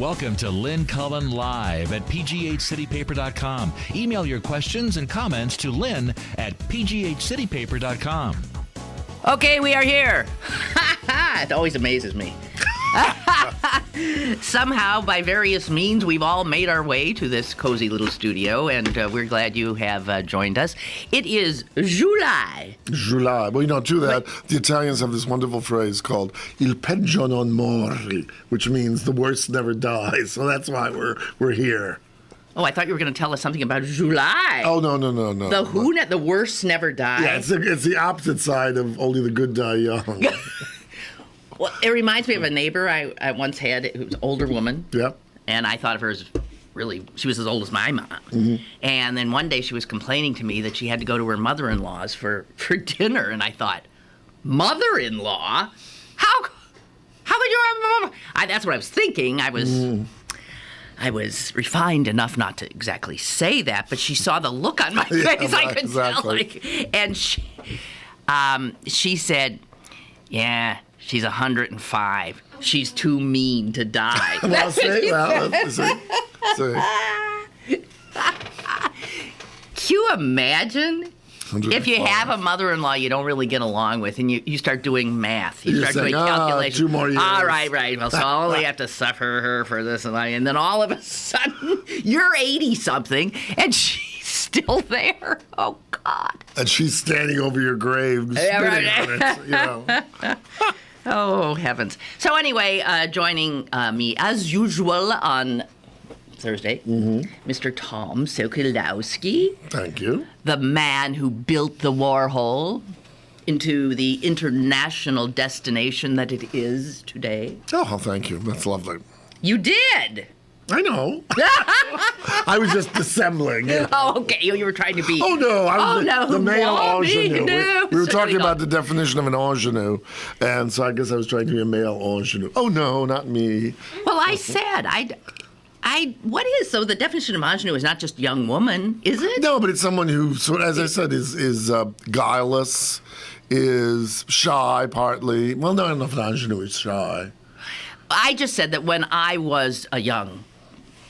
Welcome to Lynn Cullen Live at pghcitypaper.com. Email your questions and comments to Lynn at pghcitypaper.com. Okay, we are here. It always amazes me. Somehow, by various means, we've all made our way to this cozy little studio, and we're glad you have joined us. It is July. July. Well, to that, the Italians have this wonderful phrase called il peggio non mori, which means the worst never dies. So that's why we're here. Oh, I thought you were going to tell us something about July. Oh, no. The worst never die. Yeah, it's the opposite side of only the good die young. Well, it reminds me of a neighbor I once had who was an older woman. Yep. And I thought of her as she was as old as my mom. Mm-hmm. And then one day she was complaining to me that she had to go to her mother-in-law's for dinner. And I thought, mother-in-law? How could you have a mother? That's what I was thinking. I was refined enough not to exactly say that, but she saw the look on my face. I could tell. And she said, yeah, she's 105. She's too mean to die. Can you imagine? If you have a mother-in-law you don't really get along with, and you start doing math, you start doing calculations. 2 more years. All right. Well, so I only have to suffer her for this and that. And then all of a sudden, you're 80-something, and she's still there. Oh, God. And she's standing over your grave, spitting on it, Oh, heavens. So anyway, joining me, as usual, on Thursday, Mr. Tom Sokolowski. Thank you. The man who built the Warhol into the international destination that it is today. Oh, thank you. That's lovely. You did! I know. I was just dissembling. Oh, okay. You were trying to be... Oh, no. I was the male ingenue. We were talking about the definition of an ingenue, and so I guess I was trying to be a male ingenue. Oh, no, not me. Well, I said, so the definition of ingenue is not just young woman, is it? No, but it's someone who, as I said, is guileless, is shy partly. Well, no, I don't know if an ingenue is shy. I just said that when I was a young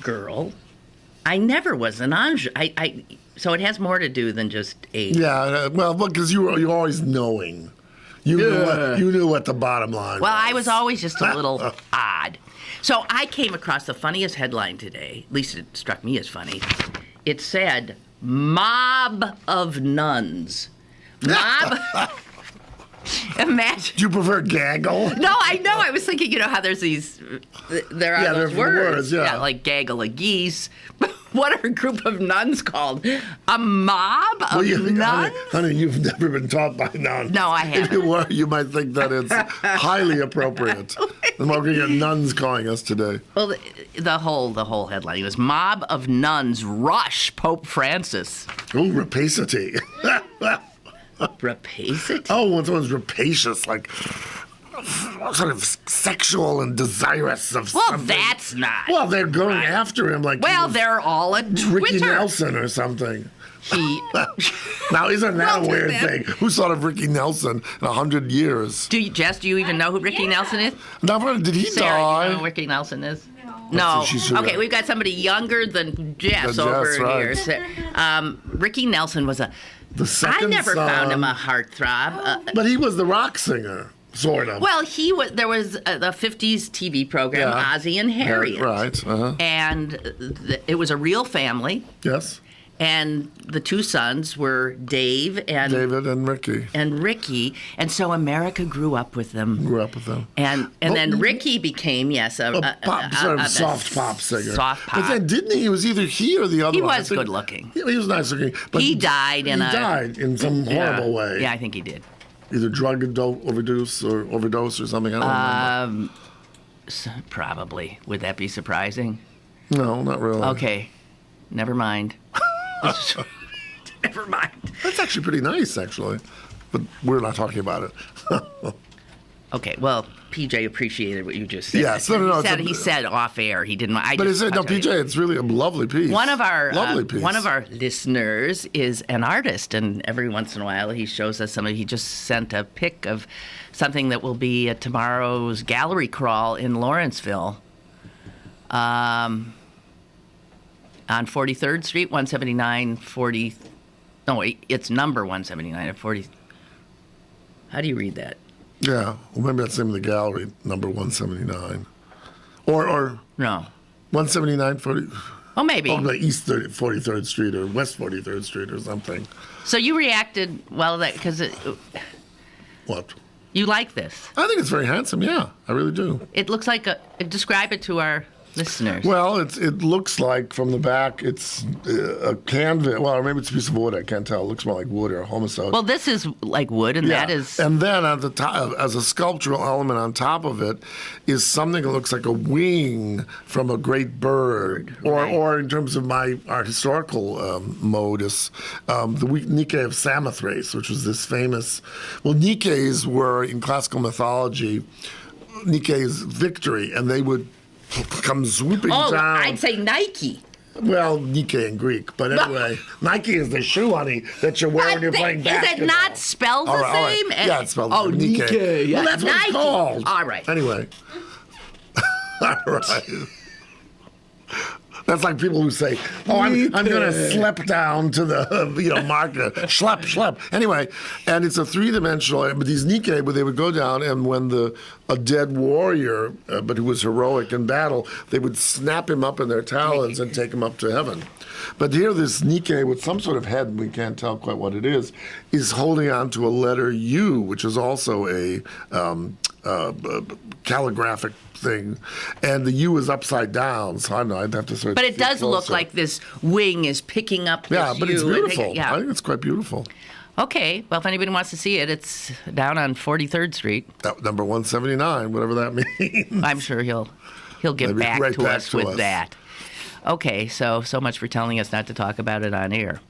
girl, I never was an ingenue. So it has more to do than just age. Yeah, well, because you're always knowing. You knew what the bottom line was. Well, I was always just a little odd. So I came across the funniest headline today. At least it struck me as funny. It said, "Mob of nuns." Mob. Imagine. Do you prefer gaggle? No, I know. I was thinking, how there's these, there are those words. Yeah, like gaggle of geese. What are a group of nuns called? A mob of nuns? Honey, you've never been taught by nuns. No, I haven't. If you were, you might think that it's highly appropriate. We're going to get nuns calling us today. Well, the whole headline was "Mob of Nuns Rush Pope Francis." Oh, rapacity. Rapacity? Oh, when someone's rapacious, like sort of sexual and desirous of something. Well, that's not. Well, they're going after him like. Well, they're all a Twitter. Ricky Nelson or something. Now, isn't that a weird thing? Who thought of Ricky Nelson in 100 years? Jess, do you even know who Ricky Nelson is? No, did he Sarah, die? you know who Ricky Nelson is? No. Okay, we've got somebody younger than Jess over here. So, Ricky Nelson was the second I never son. Found him a heartthrob. But he was the rock singer, sort of. Well, there was the 50s TV program, Ozzie and Harriet. Right. Uh-huh. And it was a real family. Yes. And the two sons were David and Ricky. And so America grew up with them. And then Ricky became, a soft pop singer. Soft pop. But then didn't he? It was either he or the other one. He was good looking. He was nice looking. But he died in some horrible way. Yeah, I think he did. Either drug overdose or something. I don't remember. Probably. Would that be surprising? No, not really. Okay. Never mind. Never mind. That's actually pretty nice, actually. But we're not talking about it. Okay, well, PJ appreciated what you just said. Yes, He said off air he didn't. PJ, it's really a lovely piece. One of our listeners is an artist, and every once in a while he shows us something. He just sent a pic of something that will be at tomorrow's gallery crawl in Lawrenceville. on 43rd Street, 179, 40. No, it's number 179 at 40. How do you read that? Yeah, well, maybe that's the name of the gallery, number 179. Or No. 179, 40. Oh, maybe. Oh, the East 43rd Street or West 43rd Street or something. So you reacted well to that because What? you like this. I think it's very handsome, yeah. I really do. It looks like describe it to our listeners. Well, it looks like from the back it's a canvas. Well, maybe it's a piece of wood. I can't tell. It looks more like wood or homicide. Well, this is like wood, and that is. And then at the top, as a sculptural element on top of it, is something that looks like a wing from a great bird. Or in terms of my art historical modus, the Nike of Samothrace, which was this famous. Well, Nikes were in classical mythology, Nike's victory, and they would come swooping down. I'd say Nike. Well, Nike in Greek, but anyway, Nike is the shoe, honey, that you wear when you're playing basketball. Is it not spelled the same? Right. Yeah, it's spelled Nike. Nike. Well, that's what Nike. it's called. All right. Anyway. All right. That's like people who say, I'm going to slip down to the market. Schlep. Anyway, and it's a three-dimensional, but these Nike, but they would go down, and when a dead warrior, but who was heroic in battle, they would snap him up in their talons and take him up to heaven. But here, this Nike with some sort of head, we can't tell quite what it is holding on to a letter U, which is also a calligraphic thing, and the U is upside down, so I don't know, I'd have to sort of. But it does closer. look like this wing is picking up this Yeah, but it's U. beautiful. I think it's quite beautiful. Okay, well, if anybody wants to see it, it's down on 43rd Street. Number 179, whatever that means. I'm sure he'll get Maybe back right to back us to with us. that. Okay, so much for telling us not to talk about it on air.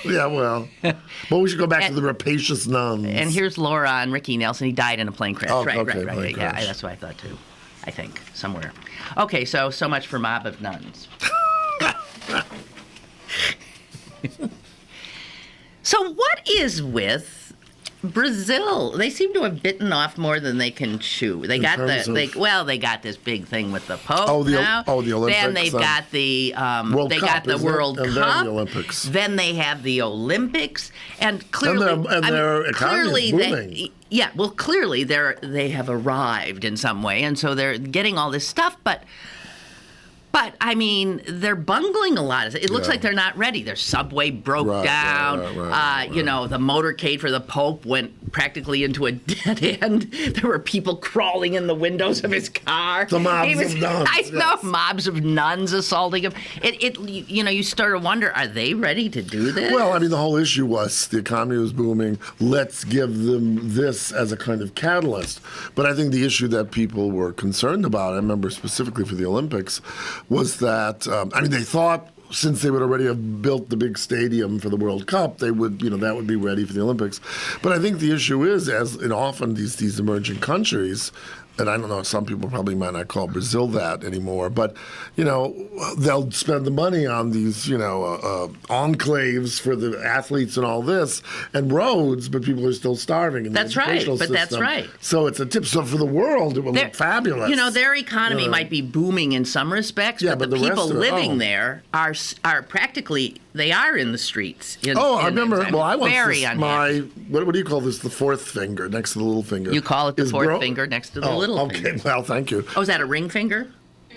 Yeah, well. But we should go back to the rapacious nuns. And here's Laura and Ricky Nelson. He died in a plane crash. Oh, Right. plane Yeah, crash. that's what I thought too. I think somewhere. Okay, so much for Mob of Nuns. So what is with Brazil? They seem to have bitten off more than they can chew. They got they got this big thing with the Pope now. The Olympics. Then they've got the World they Cup, got the isn't it? World And Cup. then the Olympics. Then they have the Olympics, and clearly, And their economy is booming. Clearly they have arrived in some way, and so they're getting all this stuff, but I mean, they're bungling a lot. It looks like they're not ready. Their subway broke down. You know, the motorcade for the Pope went practically into a dead end. There were people crawling in the windows of his car. The mobs of nuns. I know, mobs of nuns assaulting him. You start to wonder, are they ready to do this? Well, I mean, the whole issue was the economy was booming. Let's give them this as a kind of catalyst. But I think the issue that people were concerned about, I remember specifically for the Olympics, was that, they thought since they would already have built the big stadium for the World Cup, they would, that would be ready for the Olympics. But I think the issue is, as in often these emerging countries, and I don't know, some people probably might not call Brazil that anymore, but, they'll spend the money on these, enclaves for the athletes and all this, and roads, but people are still starving in the educational system. That's right. So it's a tip. So for the world, it will look fabulous. Their economy might be booming in some respects, but the people living there are practically, they are in the streets. I remember. I once very unhappy. What do you call this? The fourth finger next to the little finger. You call it the fourth finger next to the little finger. Okay, well, thank you. Oh, is that a ring finger?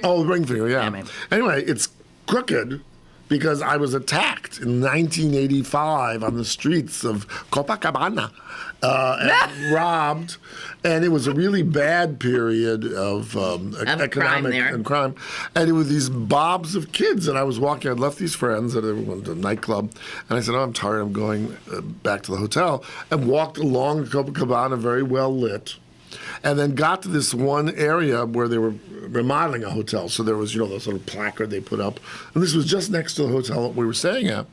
Oh, ring finger, yeah. Maybe. Anyway, it's crooked because I was attacked in 1985 on the streets of Copacabana and robbed. And it was a really bad period of economic and crime. And it was these mobs of kids. And I was walking, I'd left these friends at a nightclub. And I said, I'm tired, I'm going back to the hotel. And walked along Copacabana, very well lit. And then got to this one area where they were remodeling a hotel. So there was, the sort of placard they put up. And this was just next to the hotel that we were staying at.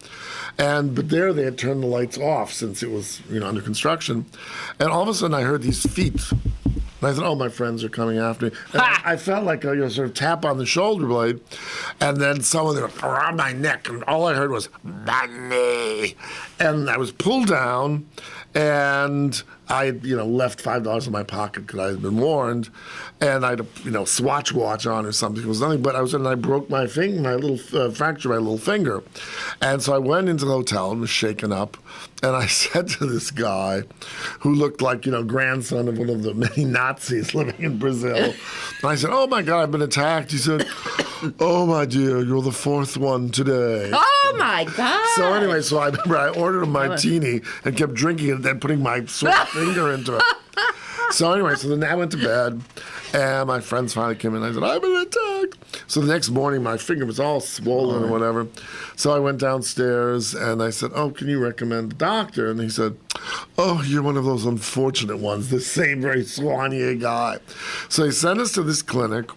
But there they had turned the lights off since it was, under construction. And all of a sudden I heard these feet. And I thought, my friends are coming after me. And I felt like a sort of tap on the shoulder blade. And then someone around my neck. And all I heard was, money. And I was pulled down. And I had, left $5 in my pocket because I had been warned, and I had a, Swatch watch on or something. It was nothing, but I broke my finger, fractured my little finger. And so I went into the hotel and was shaken up, and I said to this guy who looked like, grandson of one of the many Nazis living in Brazil, and I said, "Oh my God, I've been attacked." He said, "Oh my dear, you're the fourth one today." Oh my God. So anyway, I remember I ordered a martini and kept drinking it and then putting my sore finger into it. So anyway, then I went to bed, and my friends finally came in. I said, "I've been attacked." So the next morning, my finger was all swollen or whatever. So I went downstairs, and I said, "Oh, can you recommend a doctor?" And he said, "Oh, you're one of those unfortunate ones, the same very Soigné guy." So he sent us to this clinic.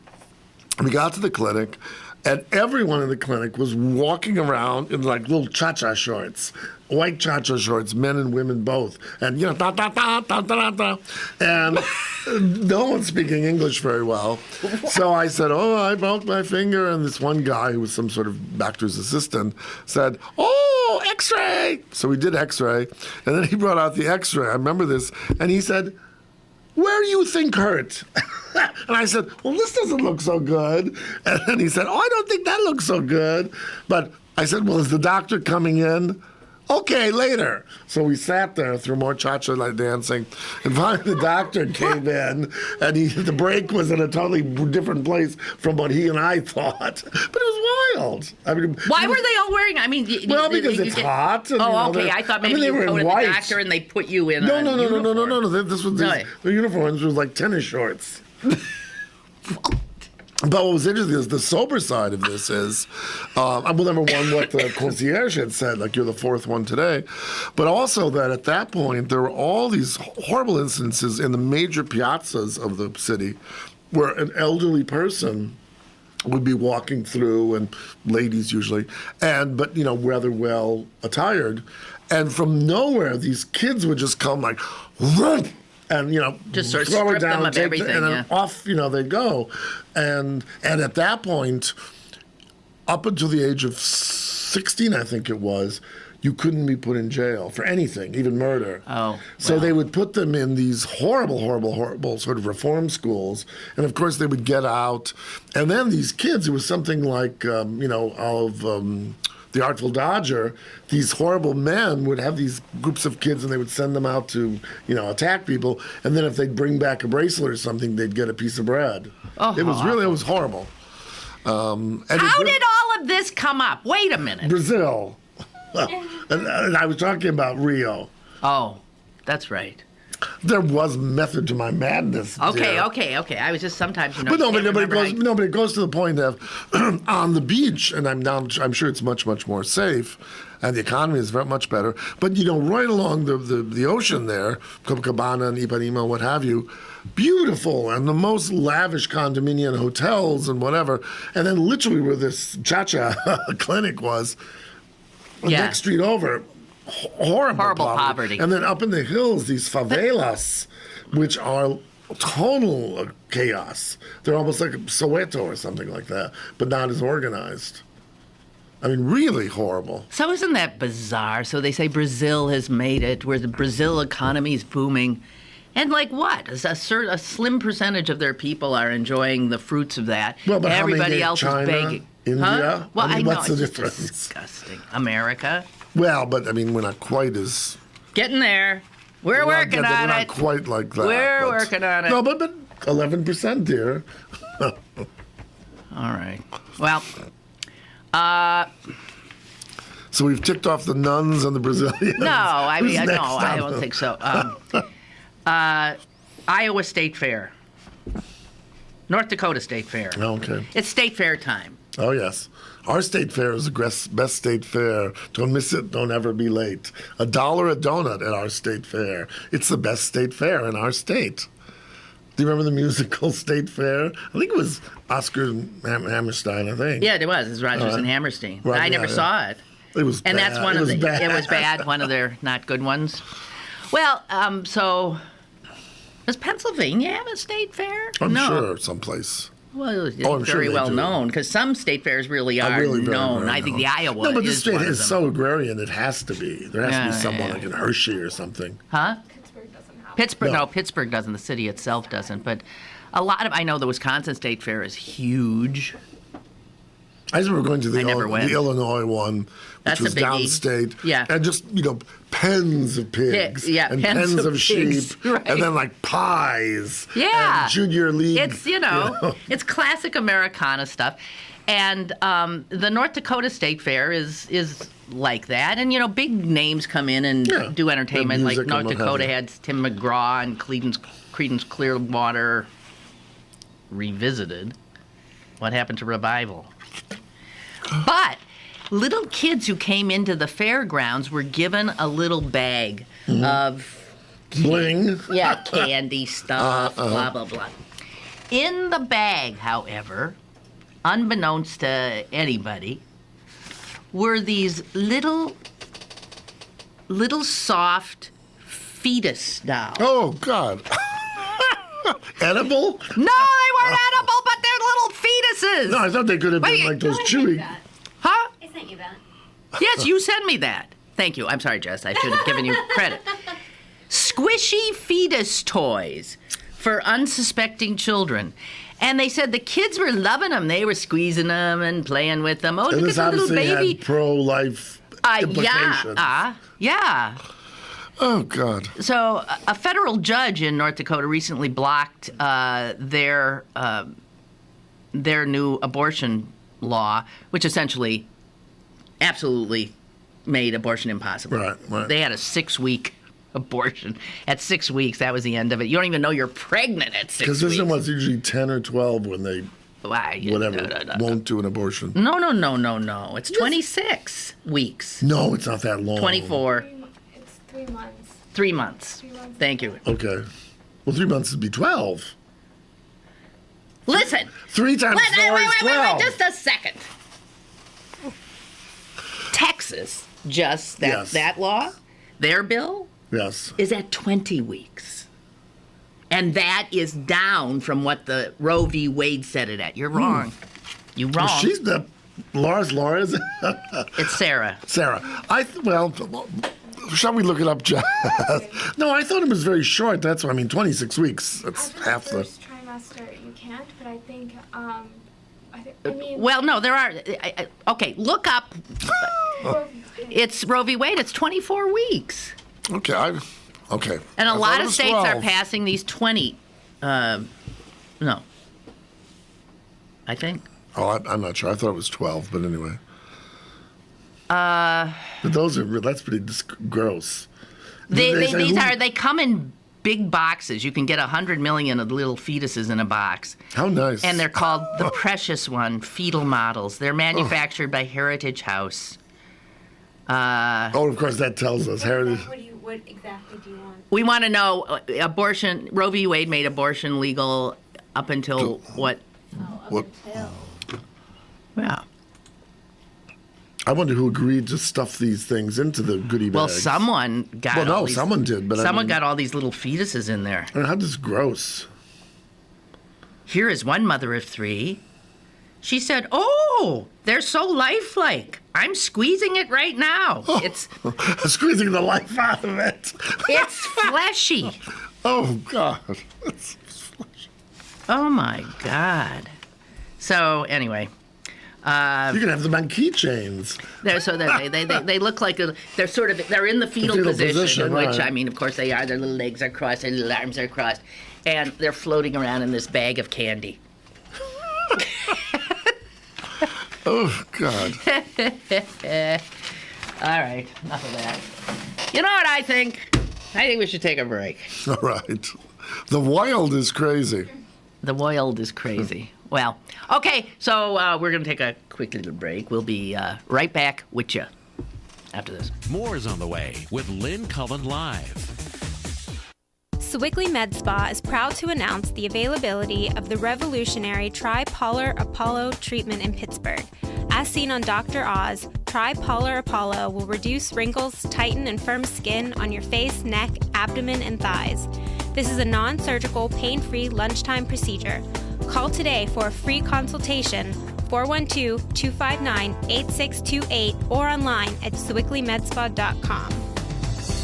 We got to the clinic, and everyone in the clinic was walking around in like little cha-cha shorts, white cha-cha shorts, men and women both. And, and no one speaking English very well. So I said, "Oh, I broke my finger." And this one guy who was some sort of doctor's assistant said, "Oh, x-ray." So we did x-ray, and then he brought out the x-ray. I remember this, and he said, "Where do you think hurt?" And I said, "Well, this doesn't look so good." And then he said, "Oh, I don't think that looks so good." But I said, "Well, is the doctor coming in?" "Okay, later." So we sat there through more cha-cha like dancing, and finally the doctor came in, and the break was in a totally different place from what he and I thought. But it was wild. I mean, why were they all wearing? I mean, because it's hot. And, okay. I thought maybe you go to the doctor and they put you in. No. This was the uniforms was like tennis shorts. But what was interesting is the sober side of this is, number one, what the concierge had said, like, "You're the fourth one today," but also that at that point there were all these horrible instances in the major piazzas of the city where an elderly person would be walking through, and ladies usually, but rather well attired, and from nowhere these kids would just come like, "Run!" And just sort of throw strip it down them of everything, and then off they go, and at that point, up until the age of 16, I think it was, you couldn't be put in jail for anything, even murder. Oh, so they would put them in these horrible sort of reform schools, and of course they would get out, and then these kids, it was something like The Artful Dodger, these horrible men would have these groups of kids and they would send them out to, attack people. And then if they'd bring back a bracelet or something, they'd get a piece of bread. Oh, it was horrible. How did all of this come up? Wait a minute. Brazil. and I was talking about Rio. Oh, that's right. There was method to my madness. Okay. Dear. I was just sometimes, But it goes to the point of on the beach, and I'm sure it's much, much more safe, and the economy is very much better. But right along the ocean there, Copacabana and Ipanema, what have you, beautiful, and the most lavish condominium hotels and whatever. And then literally where this cha-cha clinic was, the next street over. Horrible poverty. And then up in the hills, these favelas, which are total chaos. They're almost like Soweto or something like that, but not as organized. I mean, really horrible. So isn't that bizarre? So they say Brazil has made it, where the Brazil economy is booming. And like what? A slim percentage of their people are enjoying the fruits of that. Well, but everybody else China, is begging. India? Huh? Well, I mean, what's the it's difference? Disgusting. America? Well, but I mean, we're not quite as... Getting there. We're working on it. We're not quite like that. We're working on it. No, but 11%, dear. All right. Well, so we've ticked off the nuns and the Brazilians. No, I don't think so. Iowa State Fair. North Dakota State Fair. Okay. It's State Fair time. Oh, yes. Our state fair is the best state fair. Don't miss it. Don't ever be late. $1 a donut at our state fair. It's the best state fair in our state. Do you remember the musical State Fair? I think it was Oscar Hammerstein, I think. Yeah, it was. It was Rodgers and Hammerstein. Right, I never saw it. It was and bad. That's one of the. Bad. It was bad. One of their not good ones. Well, so does Pennsylvania have a state fair? I'm sure someplace. Well, it's very well known because some state fairs really are known. I think the Iowa. No, but this state is so agrarian; it has to be. There has to be someone like in Hershey or something. Huh? Pittsburgh doesn't Pittsburgh doesn't. The city itself doesn't. But I know the Wisconsin State Fair is huge. I just remember going to the Illinois one, which was downstate. Yeah. And just, pens of pigs. And pens of sheep. Right. And then, pies. Yeah. And junior league. It's, it's classic Americana stuff. And the North Dakota State Fair is like that. And, big names come in and do entertainment. Like North Dakota had Tim McGraw and Creedence Clearwater Revisited. What happened to Revival? But little kids who came into the fairgrounds were given a little bag of bling. Yeah, candy stuff, blah, blah, blah. In the bag, however, unbeknownst to anybody, were these little soft fetus dolls. Oh, God. Edible? No, they weren't edible, but they're little fetuses. No, I thought they could have been like those chewy. Huh? I sent you that. Yes, you sent me that. Thank you. I'm sorry, Jess. I should have given you credit. Squishy fetus toys for unsuspecting children. And they said the kids were loving them. They were squeezing them and playing with them. Oh, and look at the little baby. Had pro-life implications. Yeah. Oh, God. So a federal judge in North Dakota recently blocked their new abortion law, which essentially absolutely made abortion impossible. Right. They had a 6-week abortion. At 6 weeks, that was the end of it. You don't even know you're pregnant at 6 weeks. Because this one's usually 10 or 12 when they won't do an abortion. No. It's 26 weeks. No, it's not that long. 24. It's 3 months. 3 months. Thank you. Okay. Well, 3 months would be 12. Listen. 3 times 4 is 12. Wait, just a second. Texas, that law, their bill, is at 20 weeks. And that is down from what the Roe v. Wade set it at. You're wrong. You're wrong. Well, she's the Laura's. It's Sarah. Shall we look it up, Jess? No, I thought it was very short. That's what 26 weeks. That's half the first trimester. You can't, but I think. Well, no, there are. Okay, look up. It's Roe v. Wade. It's 24 weeks. Okay, okay. And a lot of states 12. Are passing these 20. No. I think. Oh, I'm not sure. I thought it was 12, but anyway. But that's pretty gross. They come in big boxes. You can get 100 million of little fetuses in a box. How nice. And they're called the Precious One fetal models. They're manufactured by Heritage House. Of course, that tells us Heritage. What exactly do you want? We want to know abortion. Roe v. Wade made abortion legal up until what? Until. Yeah. I wonder who agreed to stuff these things into the goodie bags. Well, someone got. Well, no, someone did, but someone got all these little fetuses in there. How this gross. Here is one mother of 3. She said, "Oh, they're so lifelike. I'm squeezing it right now. Oh, it's squeezing the life out of it. It's fleshy." Oh God, it's fleshy. Oh my God. So anyway. You can have them on keychains. They look like they're in the fetal position, which right. Of course they are. Their little legs are crossed, their little arms are crossed, and they're floating around in this bag of candy. Oh God. All right, enough of that. You know what I think? I think we should take a break. All right. The wild is crazy. The wild is crazy. Well, okay, so we're going to take a quick little break. We'll be right back with you after this. More is on the way with Lynn Cullen Live. Sewickley Med Spa is proud to announce the availability of the revolutionary Tripolar Apollo treatment in Pittsburgh. As seen on Dr. Oz, Tripolar Apollo will reduce wrinkles, tighten and firm skin on your face, neck, abdomen, and thighs. This is a non-surgical, pain-free lunchtime procedure. Call today for a free consultation, 412-259-8628, or online at SewickleyMedspa.com.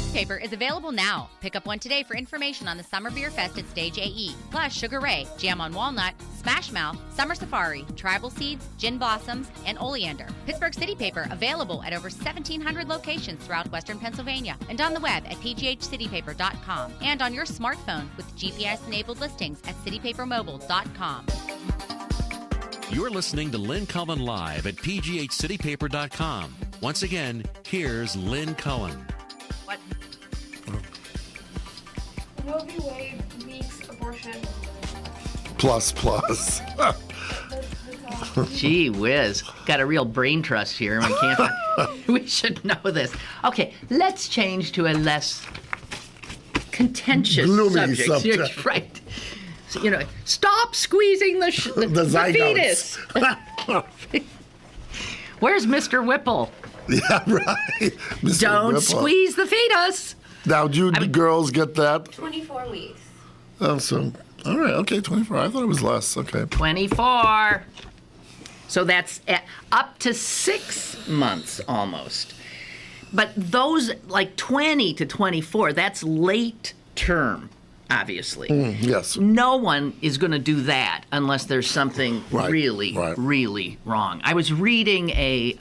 newspaper is available now. Pick up one today for information on the Summer Beer Fest at Stage AE. Plus Sugar Ray, Jam on Walnut, Smash Mouth, Summer Safari, Tribal Seeds, Gin Blossoms, and Oleander. Pittsburgh City Paper available at over 1,700 locations throughout Western Pennsylvania and on the web at pghcitypaper.com and on your smartphone with GPS-enabled listings at citypapermobile.com. You're listening to Lynn Cullen live at pghcitypaper.com. Once again, here's Lynn Cullen. What? Roe v. Wade leaks abortion. Plus. That's all. Gee whiz. Got a real brain trust here. We can't. We should know this. Okay, let's change to a less contentious Gloomy subject. subject. Right. So, stop squeezing the zygotes. fetus. Where's Mr. Whipple? Yeah, right. Mr. Don't Whipple. squeeze the fetus. Now, do you girls get that? 24 weeks. Oh, so, all right, okay, 24. I thought it was less. Okay. 24. So that's up to 6 months almost. But those, like 20 to 24, that's late term, obviously. Yes. No one is going to do that unless there's something Right, really, right. really wrong. I was reading a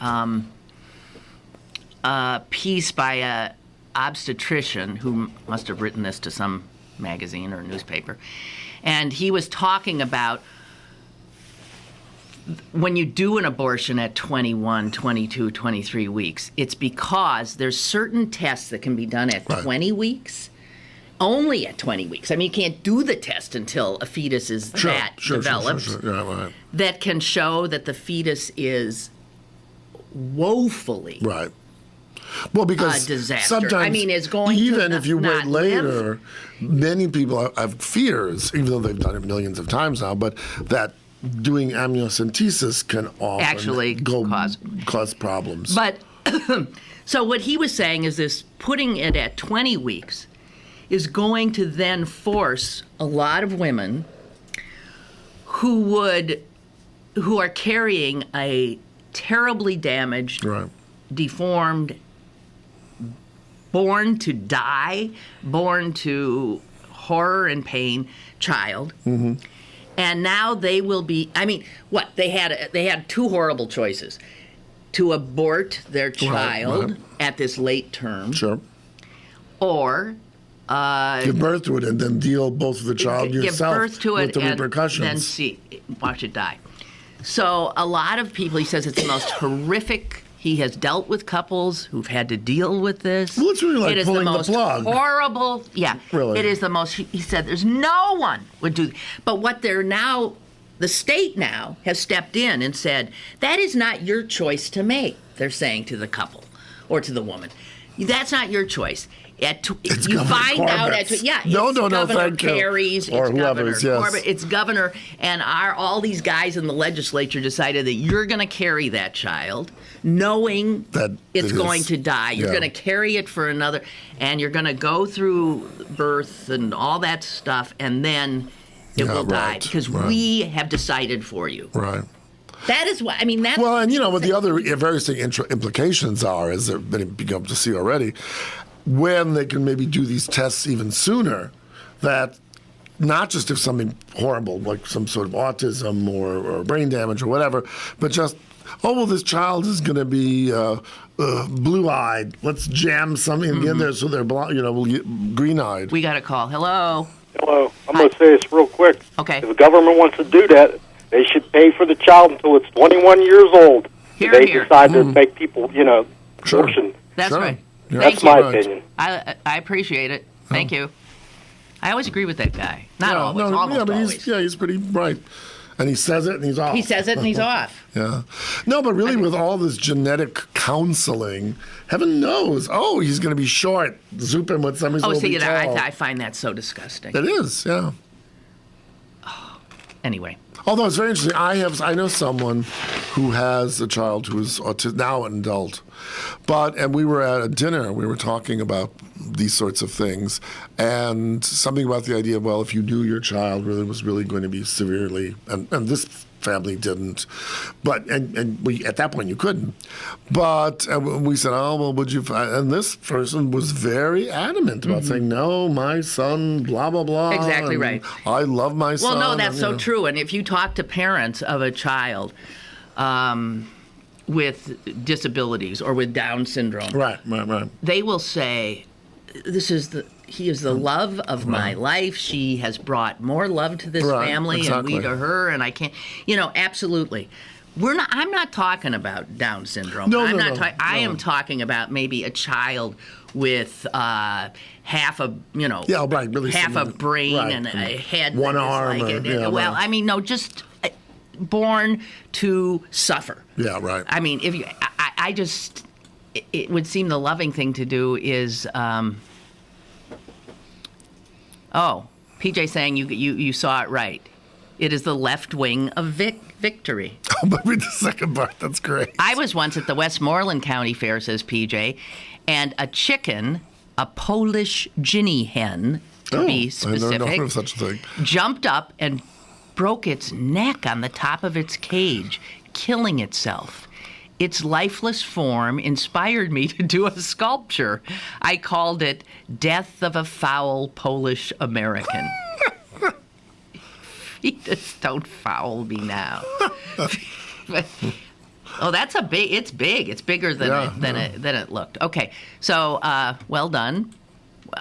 piece by a obstetrician who must have written this to some magazine or newspaper, and he was talking about when you do an abortion at 21, 22, 23 weeks, it's because there's certain tests that can be done at Right. 20 weeks. Only at 20 weeks. I mean, you can't do the test until a fetus is developed. Sure. Yeah, right. That can show that the fetus is woefully Right. Well, because disaster. sometimes, I mean, it's going to even if you wait not later, many people have fears, even though they've done it millions of times now, but that doing amniocentesis can often Actually cause problems. But so what he was saying is this: putting it at 20 weeks is going to then force a lot of women who are carrying a terribly damaged, right. deformed, born to die, born to horror and pain child. Mm-hmm. And now they will be, I mean, what? They had two horrible choices: to abort their child right. at this late term, Sure. or Give birth to it and then deal both with the child yourself give birth to with it the and repercussions. then watch it die. So a lot of people, he says, it's the most horrific. He has dealt with couples who've had to deal with this. Well, it's really like it is pulling the the most plug. horrible. Yeah, Really. it is the most. He said, there's no one would do. But what they're now, the state now has stepped in and said that is not your choice to make. They're saying to the couple or to the woman, that's not your choice. It's you Governor find out Corbett's. it's No, Governor thank you. Carey's, Or it's Governor whoever's, yes. Corbett, it's Governor, and all these guys in the legislature decided that you're going to carry that child, knowing That it's it going is. to die. You're Yeah. going to carry it for another, and you're going to go through birth and all that stuff, and then it Yeah, will die right, because right. we have decided for you. Right. That is what I mean. That's Well, and what the other various implications are, as they've been begun to see already, when they can maybe do these tests even sooner, that not just if something horrible, like some sort of autism or brain damage or whatever, but just, this child is going to be blue-eyed. Let's jam something in there so they're green-eyed. we got a call. Hello. Hello. I'm going to say this real quick. Okay. If the government wants to do that, they should pay for the child until it's 21 years old. Hear, they hear. decide to make people, Sure. abortion. That's Sure. right. Yeah. Thank That's you. my Right. opinion. I appreciate it. Thank you. I always agree with that guy. Not always, almost but always. he's pretty bright. And he says it and he's off. He says it and he's off. Yeah. No, but really with all this genetic counseling, heaven knows, he's going to be short. Zoop him with somebody's Oh, going to see, be tall. I find that so disgusting. It is, yeah. Anyway. Although it's very interesting, I know someone who has a child who is now an adult, and we were at a dinner. We were talking about these sorts of things, and something about the idea of, if you knew your child was really going to be severely, and this family didn't. But and we at that point you couldn't. But we said, oh well, would you? And this person was very adamant about saying, no, my son, blah blah blah. Exactly and right. I love my son. Well, no, that's and, so true. And if you talk to parents of a child with disabilities or with Down syndrome, right, they will say, he is the love of my life. She has brought more love to this family exactly. and we to her, and I can't, absolutely. I'm not talking about Down syndrome. No, I am talking about maybe a child with half a, really half a brain right. and a head. One that is arm. Like just born to suffer. Yeah, right. I mean, if you, I just, it would seem the loving thing to do is, PJ saying you saw it right. It is the left wing of victory. Oh, but read the second part. That's great. I was once at the Westmoreland County Fair, says PJ, and a chicken, a Polish ginny hen, to be specific, I never known of such a thing, jumped up and broke its neck on the top of its cage, killing itself. Its lifeless form inspired me to do a sculpture. I called it Death of a Foul Polish American. Fetus, don't foul me now. That's it's big. It's bigger than it looked. Okay, so well done.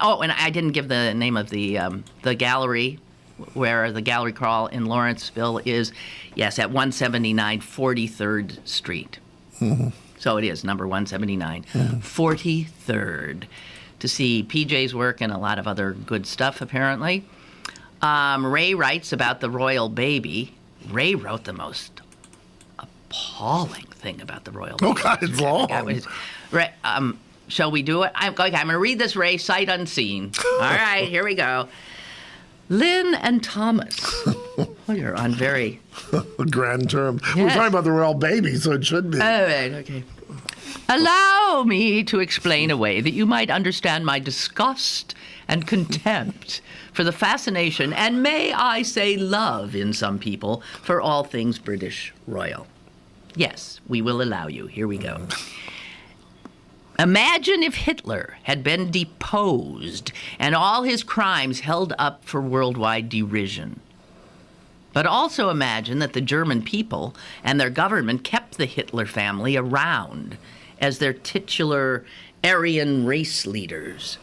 Oh, and I didn't give the name of the gallery where the gallery crawl in Lawrenceville is. Yes, at 179 43rd Street. Mm-hmm. So it is number 179, 43rd, to see PJ's work and a lot of other good stuff, apparently. Ray writes about the royal baby. Ray wrote the most appalling thing about the royal baby. Oh, God, it's long. Shall we do it? I'm going to read this, Ray, sight unseen. All right, here we go. Lynn and Thomas. You're on very... grand term. Yes. We're talking about the royal baby, so it should be. Oh, right, okay. Allow me to explain a way that you might understand my disgust and contempt for the fascination, and may I say love in some people, for all things British royal. Yes, we will allow you. Here we go. Imagine if Hitler had been deposed and all his crimes held up for worldwide derision. But also imagine that the German people and their government kept the Hitler family around as their titular Aryan race leaders.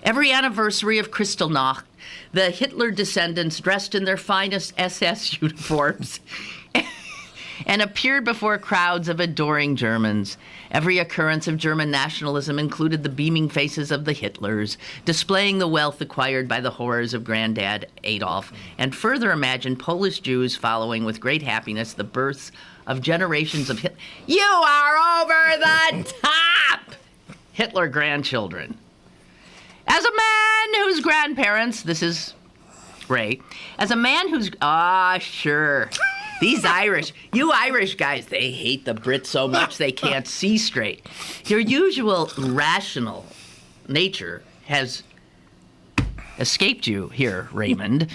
Every anniversary of Kristallnacht, the Hitler descendants dressed in their finest SS uniforms and appeared before crowds of adoring Germans. Every occurrence of German nationalism included the beaming faces of the Hitlers, displaying the wealth acquired by the horrors of Granddad Adolf, and further imagined Polish Jews following with great happiness the births of generations of You are over the top! Hitler grandchildren. As a man whose grandparents, this is Ray, as a man whose, sure. These you Irish guys, they hate the Brits so much they can't see straight. Your usual rational nature has escaped you here, Raymond.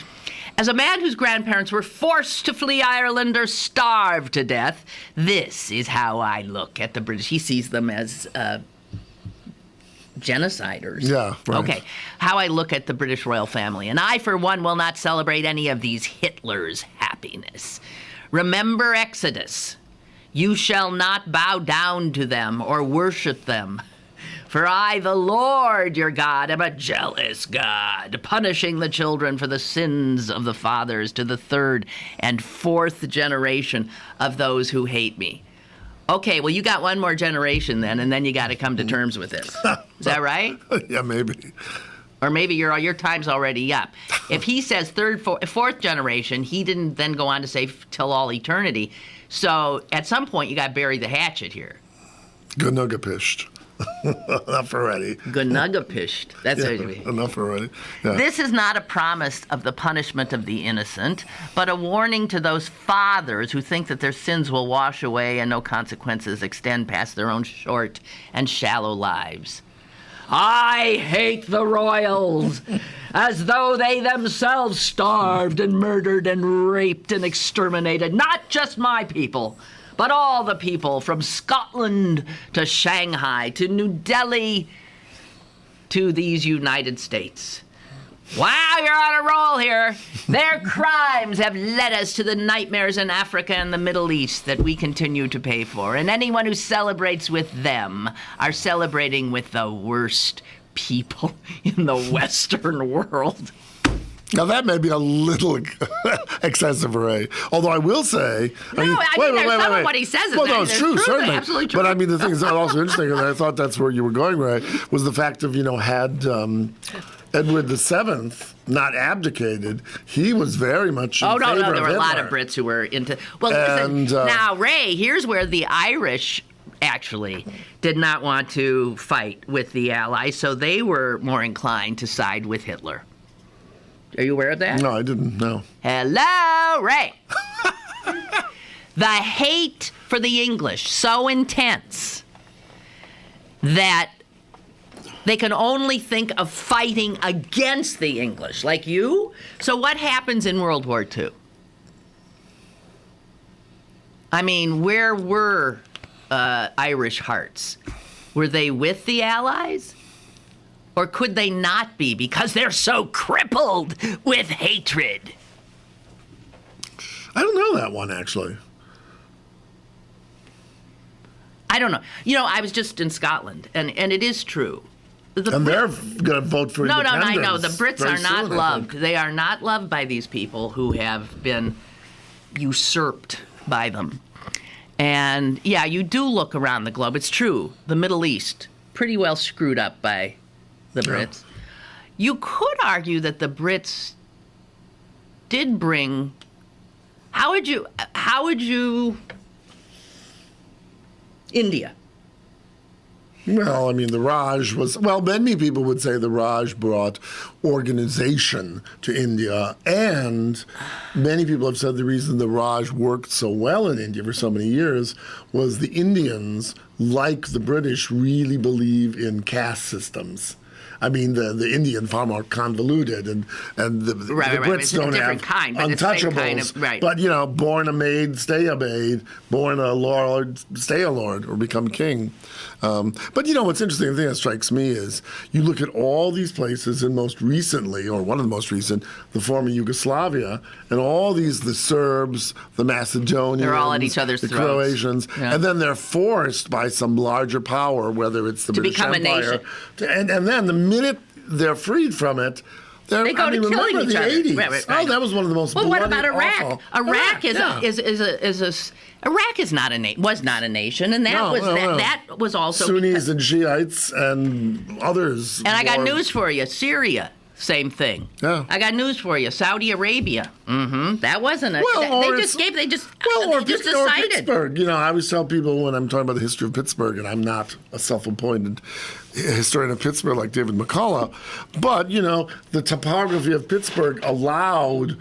As a man whose grandparents were forced to flee Ireland or starve to death, this is how I look at the British. He sees them as genociders. Yeah, right. Okay, how I look at the British royal family. And I, for one, will not celebrate any of these Hitlers' happiness. Remember Exodus. You shall not bow down to them or worship them. For I, the Lord your God, am a jealous God, punishing the children for the sins of the fathers to the third and fourth generation of those who hate me. Okay, well, you got one more generation then, and then you got to come to terms with this. Is that right? Yeah, maybe. Or maybe your time's already up. If he says third, fourth generation, he didn't then go on to say till all eternity. So at some point, you got to bury the hatchet here. Genugapisht. Enough already. Genugapisht. That's what it means. Enough already. Yeah. This is not a promise of the punishment of the innocent, but a warning to those fathers who think that their sins will wash away and no consequences extend past their own short and shallow lives. I hate the royals, as though they themselves starved and murdered and raped and exterminated not just my people, but all the people from Scotland to Shanghai to New Delhi to these United States. Wow, you're on a roll here. Their crimes have led us to the nightmares in Africa and the Middle East that we continue to pay for. And anyone who celebrates with them are celebrating with the worst people in the Western world. Now, that may be a little excessive, Ray. Although I will say... Some of what he says is well, no, it's true, certainly. Absolutely true. But, I mean, the thing is also interesting, and I thought that's where you were going, Ray, was the fact of, had Edward VII not abdicated, he was very much in favor of Hitler. There were a lot of Brits who were into... Well, listen, now, Ray, here's where the Irish actually did not want to fight with the Allies, so they were more inclined to side with Hitler. Are you aware of that? No, I didn't know. Hello, Ray. The hate for the English so intense that they can only think of fighting against the English, like you. So what happens in World War II? I mean, where were Irish hearts? Were they with the Allies? Or could they not be because they're so crippled with hatred? I don't know that one, actually. I don't know. I was just in Scotland, and it is true. They're going to vote for independence. No, I know. The Brits are not loved. They are not loved by these people who have been usurped by them. And, yeah, you do look around the globe. It's true. The Middle East, pretty well screwed up by the Brits. Yeah. You could argue that the Brits did bring... How would you... India. Well, I mean, the Raj was... Well, many people would say the Raj brought organization to India, and many people have said the reason the Raj worked so well in India for so many years was the Indians, like the British, really believe in caste systems. I mean, the Indian far more convoluted, and the Brits don't have untouchables. But born a maid, stay a maid. Born a lord, stay a lord, or become king. But what's interesting, the thing that strikes me is you look at all these places, and most recently, or one of the most recent, the former Yugoslavia, and all the Serbs, the Macedonians, they're all at each other's the throats. Croatians, and then they're forced by some larger power, whether it's the British Empire, and then the minute they're freed from it, they go to killing each other. 80s. Right. Oh, that was one of the most. Well, bloody, what about Iraq? Awful. Iraq was not a nation, and that was also Sunnis and Shiites and others. And I got news for you: Syria, same thing. Yeah. I got news for you: Saudi Arabia. That wasn't a. They just decided. Pittsburgh. I always tell people when I'm talking about the history of Pittsburgh, and I'm not a self-appointed historian of Pittsburgh like David McCullough, but the topography of Pittsburgh allowed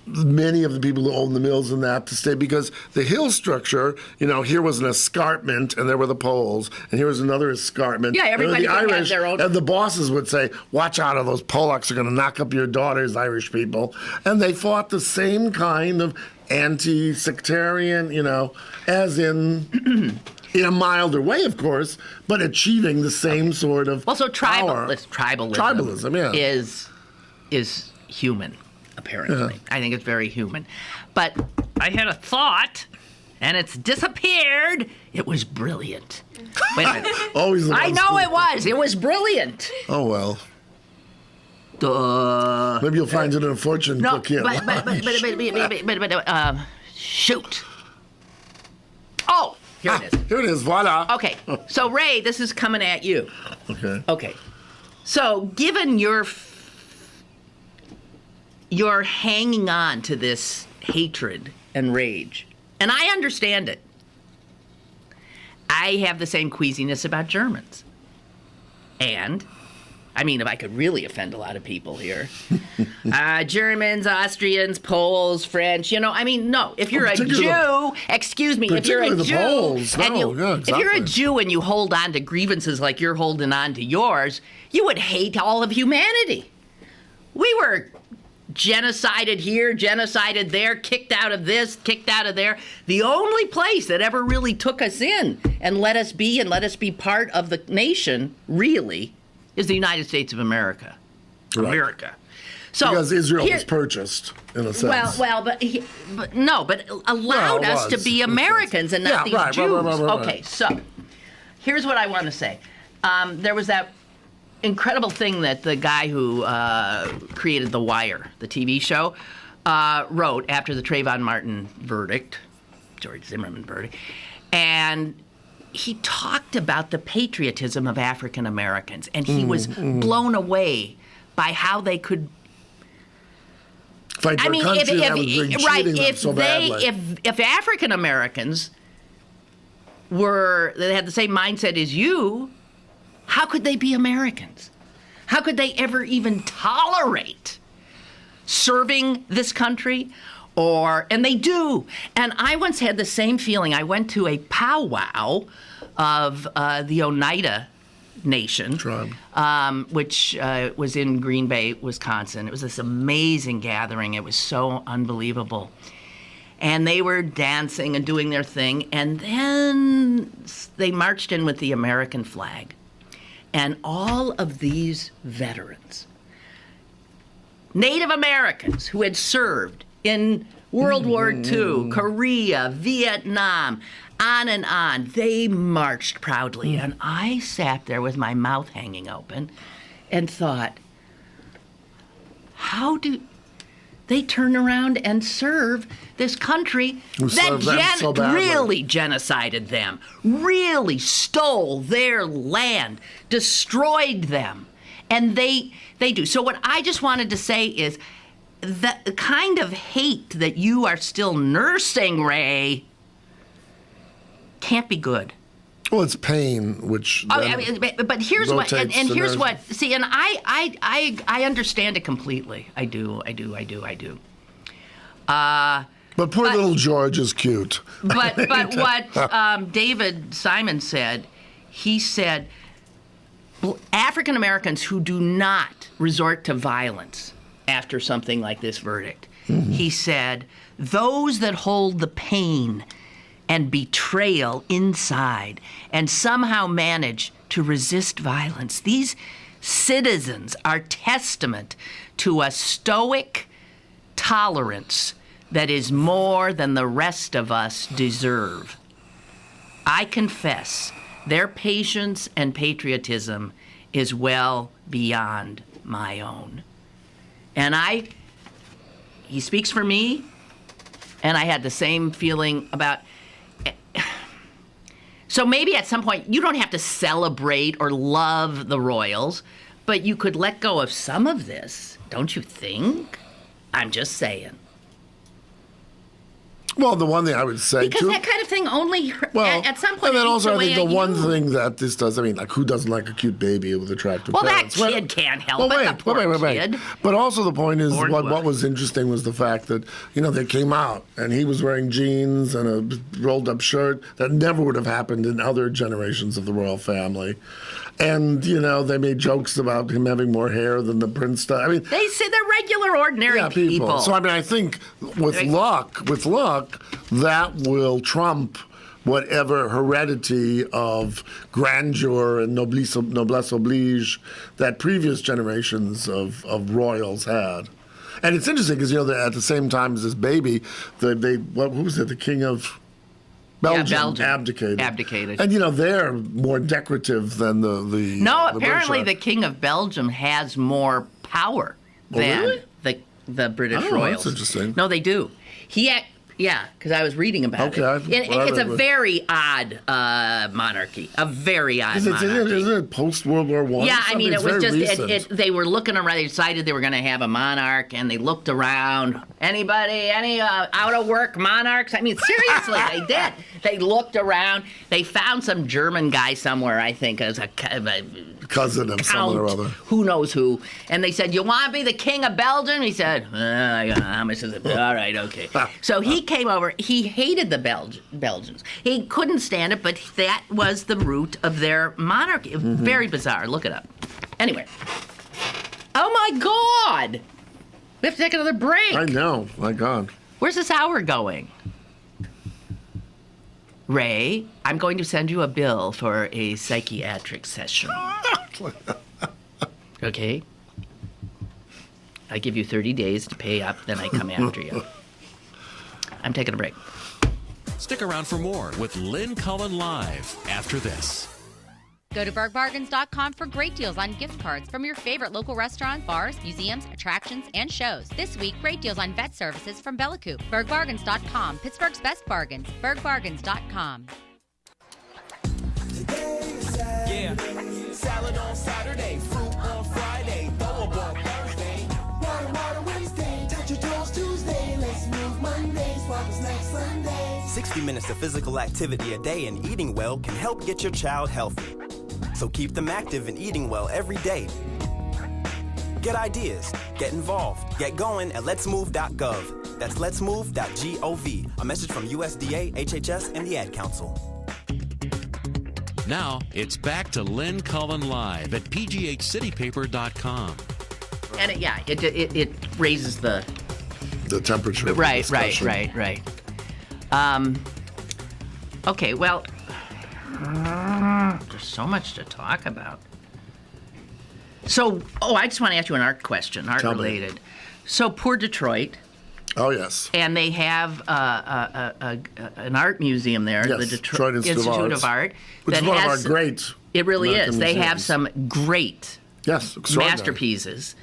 many of the people who owned the mills and that to stay, because the hill structure, here was an escarpment and there were the poles, and here was another escarpment. Yeah, everybody the Irish, have their own. And the bosses would say, watch out, or those Polacks are going to knock up your daughters, Irish people. And they fought the same kind of anti-sectarian, as in... in a milder way, of course, but achieving the same sort of power. Tribalism, is human, apparently. Yeah. I think it's very human. But I had a thought, and it's disappeared. It was brilliant. Wait a minute. Always the I know it was. It was brilliant. Oh, well. Duh. Maybe you'll find it in a fortune cookie at lunch. Shoot. Oh! Here it is. Here it is. Voila. Okay. So, Ray, this is coming at you. Okay. So, given you're hanging on to this hatred and rage, and I understand it. I have the same queasiness about Germans. And I mean, if I could really offend a lot of people here. Germans, Austrians, Poles, French, I mean, no. If you're a Jew, excuse me, if you're a the Jew, Poles. and Exactly. if you're a Jew and you hold on to grievances like you're holding on to yours, you would hate all of humanity. We were genocided here, genocided there, kicked out of this, kicked out of there. The only place that ever really took us in and let us be part of the nation, really, is the United States of America. Right. America. So because Israel was purchased, in a sense. But allowed us to be Americans and not these Jews. Right. Okay, so here's what I want to say. There was that incredible thing that the guy who created The Wire, the TV show, wrote after the Trayvon Martin verdict, George Zimmerman verdict, and he talked about the patriotism of African Americans, and he was blown away by how they could fight for a country that was cheating them so badly. If African Americans they had the same mindset as you, how could they be Americans? How could they ever even tolerate serving this country? And they do. And I once had the same feeling. I went to a powwow of the Oneida Nation, which was in Green Bay, Wisconsin. It was this amazing gathering. It was so unbelievable. And they were dancing and doing their thing. And then they marched in with the American flag. And all of these veterans, Native Americans who had served in World War II, Korea, Vietnam, on and on, they marched proudly. And I sat there with my mouth hanging open and thought, how do they turn around and serve this country that really genocided them, really stole their land, destroyed them? And they do. So what I just wanted to say is the kind of hate that you are still nursing, Ray, can't be good. Well, it's pain, which. But here's what, and here's what. See, and I understand it completely. I do. But poor little George is cute. But what David Simon said, he said, African Americans who do not resort to violence after something like this verdict, he said, those that hold the pain and betrayal inside and somehow manage to resist violence, these citizens are testament to a stoic tolerance that is more than the rest of us deserve. I confess, their patience and patriotism is well beyond my own. And he speaks for me, and I had the same feeling about. So maybe at some point, you don't have to celebrate or love the royals, but you could let go of some of this, don't you think? I'm just saying. Well, the one thing I would say, because that kind of thing only, at some point, and then also I think the one you. thing that this does, I mean, like, who doesn't like a cute baby with attractive parents? Well, that kid can't help it, the poor kid. But also the point is, what was interesting was the fact that, they came out, and he was wearing jeans and a rolled-up shirt. That never would have happened in other generations of the royal family. And, they made jokes about him having more hair than the prince does. I mean, they say they're regular, ordinary people. So, I mean, I think with luck, that will trump whatever heredity of grandeur and noblesse oblige that previous generations of royals had. And it's interesting because, at the same time as this baby, who was it, the king of Belgium abdicated. And, they're more decorative than the No, apparently the king of Belgium has more power than the British royals. That's interesting. No, they do. Because I was reading about it. It's a very odd monarchy. A very odd monarchy. Isn't it post-World War I? Yeah, it was just, they were looking around, they decided they were going to have a monarch, and they looked around, Anybody, any out-of-work monarchs? I mean, seriously, they did. They looked around. They found some German guy somewhere, I think, as a cousin of someone or other. Who knows who. And they said, you want to be the king of Belgium? He said, how much is it? All right, okay. So he came over. He hated the Belgians. He couldn't stand it, but that was the root of their monarchy. Very bizarre. Look it up. Anyway. Oh, my God. We have to take another break. I know. My God. Where's this hour going? Ray, I'm going to send you a bill for a psychiatric session. Okay? I give you 30 days to pay up, then I come after you. I'm taking a break. Stick around for more with Lynn Cullen live after this. Go to bergbargains.com for great deals on gift cards from your favorite local restaurants, bars, museums, attractions, and shows. This week, great deals on vet services from Bellicou. Bergbargains.com, Pittsburgh's best bargains. Bergbargains.com. Yeah, salad on Saturday, fruit on Friday, throw on Thursday. Water Wednesday, touch your toes Tuesday, let's move Monday, swappers next Sunday. 60 minutes of physical activity a day and eating well can help get your child healthy. So keep them active and eating well every day. Get ideas, get involved, get going at letsmove.gov. That's letsmove.gov. A message from USDA, HHS, and the Ad Council. Now, it's back to Lynn Cullen live at pghcitypaper.com. And it raises the temperature. Of right. Okay, well, there's so much to talk about. So, I just want to ask you an art question, art-related. So, poor Detroit. Oh, yes. And they have an art museum there, yes, the Detroit Institute of Art. Which is one of our great It really American is. They museums. have some great masterpieces.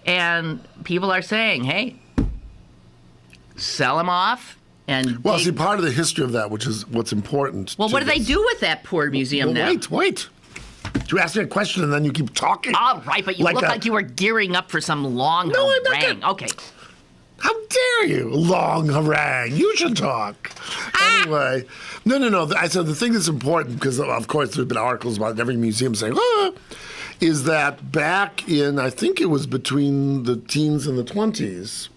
And people are saying, hey, sell them off. Well, see, part of the history of that, which is what's important. Well, what do they do with that poor museum now? Wait. You ask me a question and then you keep talking. All right, but you look like you were gearing up for some long harangue. Okay. How dare you? Long harangue. You should talk. Anyway. No. I said the thing that's important, because, of course, there have been articles about every museum saying, is that back in, I think it was between the teens and the 20s,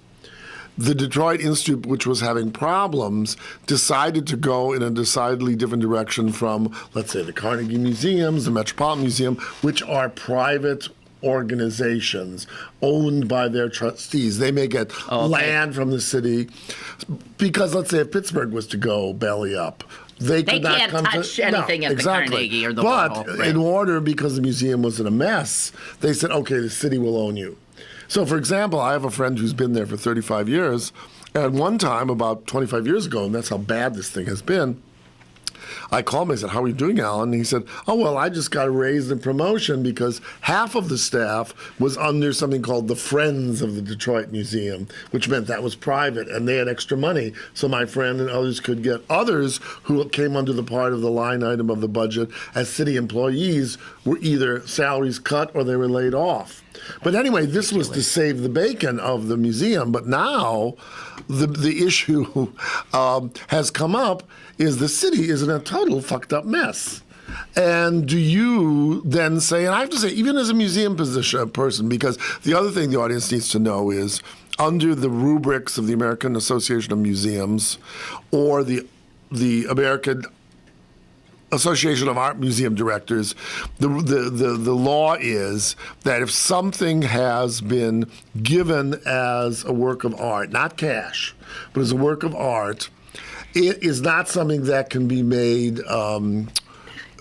the Detroit Institute, which was having problems, decided to go in a decidedly different direction from, let's say, the Carnegie Museums, the Metropolitan Museum, which are private organizations owned by their trustees. They may get land from the city because, let's say, if Pittsburgh was to go belly up, they could not can't come touch to anything at the Carnegie or the But Warhol, right. in order, because the museum was in a mess, they said, okay, the city will own you. So, for example, I have a friend who's been there for 35 years, and one time, about 25 years ago, and that's how bad this thing has been, I called him and I said, how are you doing, Alan? And he said, oh, well, I just got a raise in promotion because half of the staff was under something called the Friends of the Detroit Museum, which meant that was private, and they had extra money. So my friend and others could get others who came under the part of the line item of the budget as city employees were either salaries cut or they were laid off. But anyway, this was to save the bacon of the museum. But now the issue has come up is the city is in a total fucked up mess. And do you then say, and I have to say, even as a museum person, because the other thing the audience needs to know is under the rubrics of the American Association of Museums or the American Association of Art Museum Directors, the law is that if something has been given as a work of art, not cash, but as a work of art, it is not something that can be made.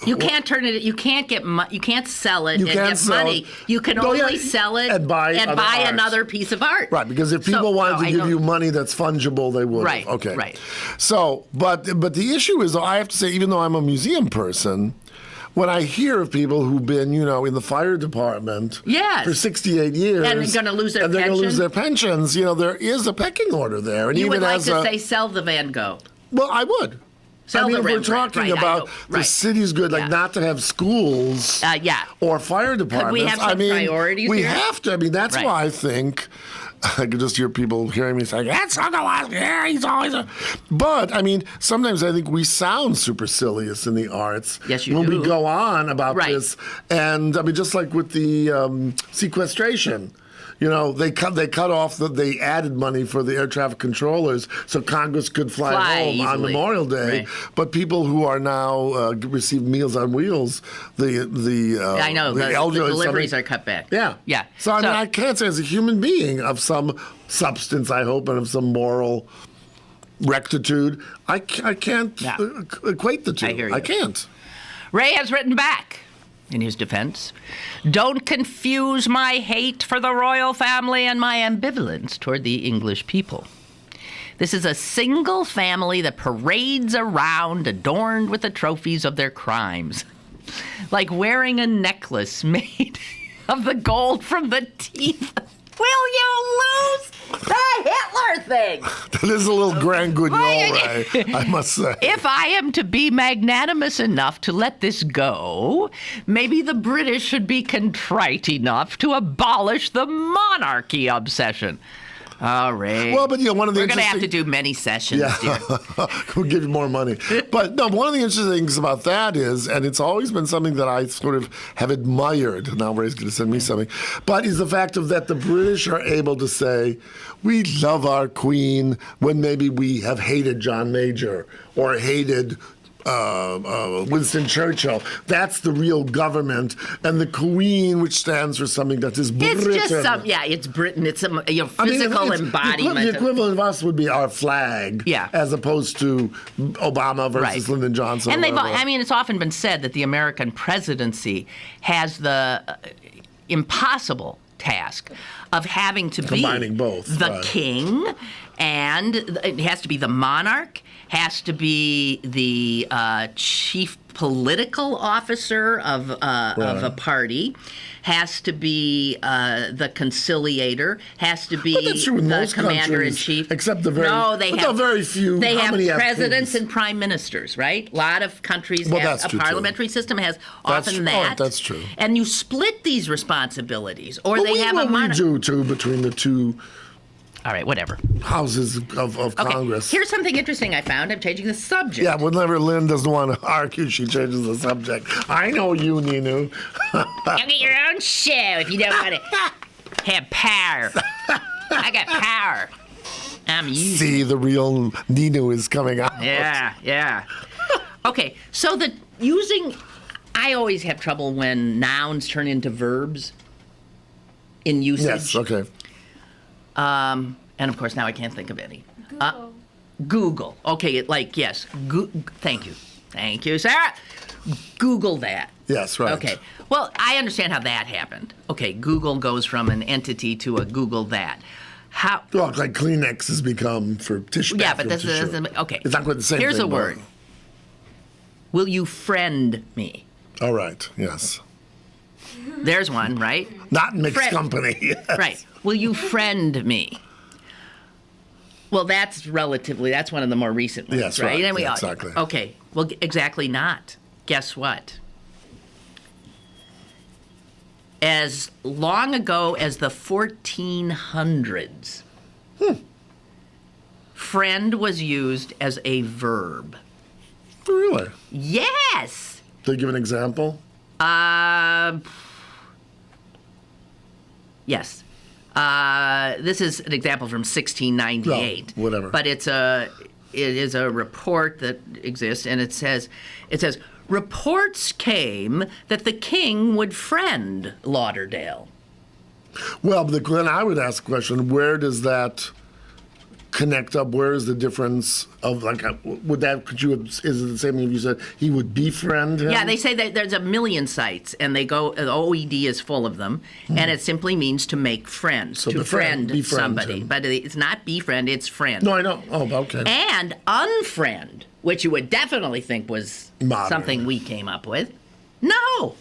You can't turn it. You can't get. You can't sell it You and can't get sell money. it. You can only sell it and buy another piece of art. Right, because if people wanted to give you money that's fungible, they would. Right. Okay. Right. So, but the issue is, I have to say, even though I'm a museum person, when I hear of people who've been, in the fire department for 68 years, and they're going to lose their and they're pension, going to lose their pensions, there is a pecking order there. And you even would like as to say, sell the Van Gogh. Well, I would. Sell the if we're Rembrandt, talking about the city's good, not to have schools or fire departments. Could we have some priorities we here? have to. That's why I think I could just hear people hearing me saying, that's Sokolowski, yeah, he's always a... But, I mean, sometimes I think we sound supercilious in the arts. Yes, you when do. we go on about Right. this. And, I mean, just like with the sequestration. You know, they cut off, they added money for the air traffic controllers so Congress could fly home on easily. Memorial Day. Right. But people who are now receive Meals on Wheels, I know, the elderly, deliveries are cut back. Yeah. Yeah. So, I mean, I can't say as a human being of some substance, I hope, and of some moral rectitude, I can't equate the two. I hear you. I can't. Ray has written back in his defense. Don't confuse my hate for the royal family and my ambivalence toward the English people. This is a single family that parades around adorned with the trophies of their crimes, like wearing a necklace made of the gold from the teeth. Will you lose the Hitler thing? That is a little grand guignol, Ray, I must say. If I am to be magnanimous enough to let this go, maybe the British should be contrite enough to abolish the monarchy obsession. All right. Well, but one of the we're going to have to do many sessions, dear. We'll give you more money. But no, one of the interesting things about that is, and it's always been something that I sort of have admired. Now Ray's going to send me something, but is the fact of that the British are able to say, we love our Queen when maybe we have hated John Major or hated Winston Churchill. That's the real government, and the Queen, which stands for something that is Britain. It's just it's Britain. It's a physical embodiment. The equivalent of us would be our flag, as opposed to Obama versus Lyndon Johnson. And it's often been said that the American presidency has the impossible task of having to combining both the king, and it has to be the monarch, has to be the chief political officer of a party, has to be the conciliator, has to be the commander-in-chief. Except the very few. They have presidents and prime ministers, right? A lot of countries have a parliamentary system has often that. That's true. And you split these responsibilities, or they have a monarch. We do too between the two. All right, whatever. Houses of Congress. Here's something interesting I found. I'm changing the subject. Yeah, whenever Lynn doesn't want to argue, she changes the subject. I know you, Ninu. You get your own show if you don't want to have power. I got power. I'm using. See, the real Ninu is coming out. Yeah. Okay, so I always have trouble when nouns turn into verbs in usage. Yes, okay. And of course, now I can't think of any. Google. Okay, yes. Thank you. Thank you, Sarah. Google that. Yes, right. Okay. Well, I understand how that happened. Okay, Google goes from an entity to a Google that. How? Well, like Kleenex has become for tissue. Yeah, but this is okay. It's not quite the same Here's thing. a word. Will you friend me? All right. Yes. There's one, right? Not mixed company. Yes. Right. Will you friend me? Well, that's one of the more recent ones, yes, right? And Exactly. Okay. Well, exactly not. Guess what? As long ago as the 1400s, friend was used as a verb. Really? Yes. Did you give an example? Yes. This is an example from 1698. No, whatever. But it is a report that exists, and it says, reports came that the king would friend Lauderdale. Well, then I would ask the question: where does that connect up? Where is the difference of is it the same thing if you said he would befriend him? Yeah, they say that there's a million sites, and they go, the OED is full of them, and it simply means to make friends, So to befriend somebody. him. But it's not befriend, it's friend. No, I know. Oh, okay. And unfriend, which you would definitely think was Modern. something we came up with. No.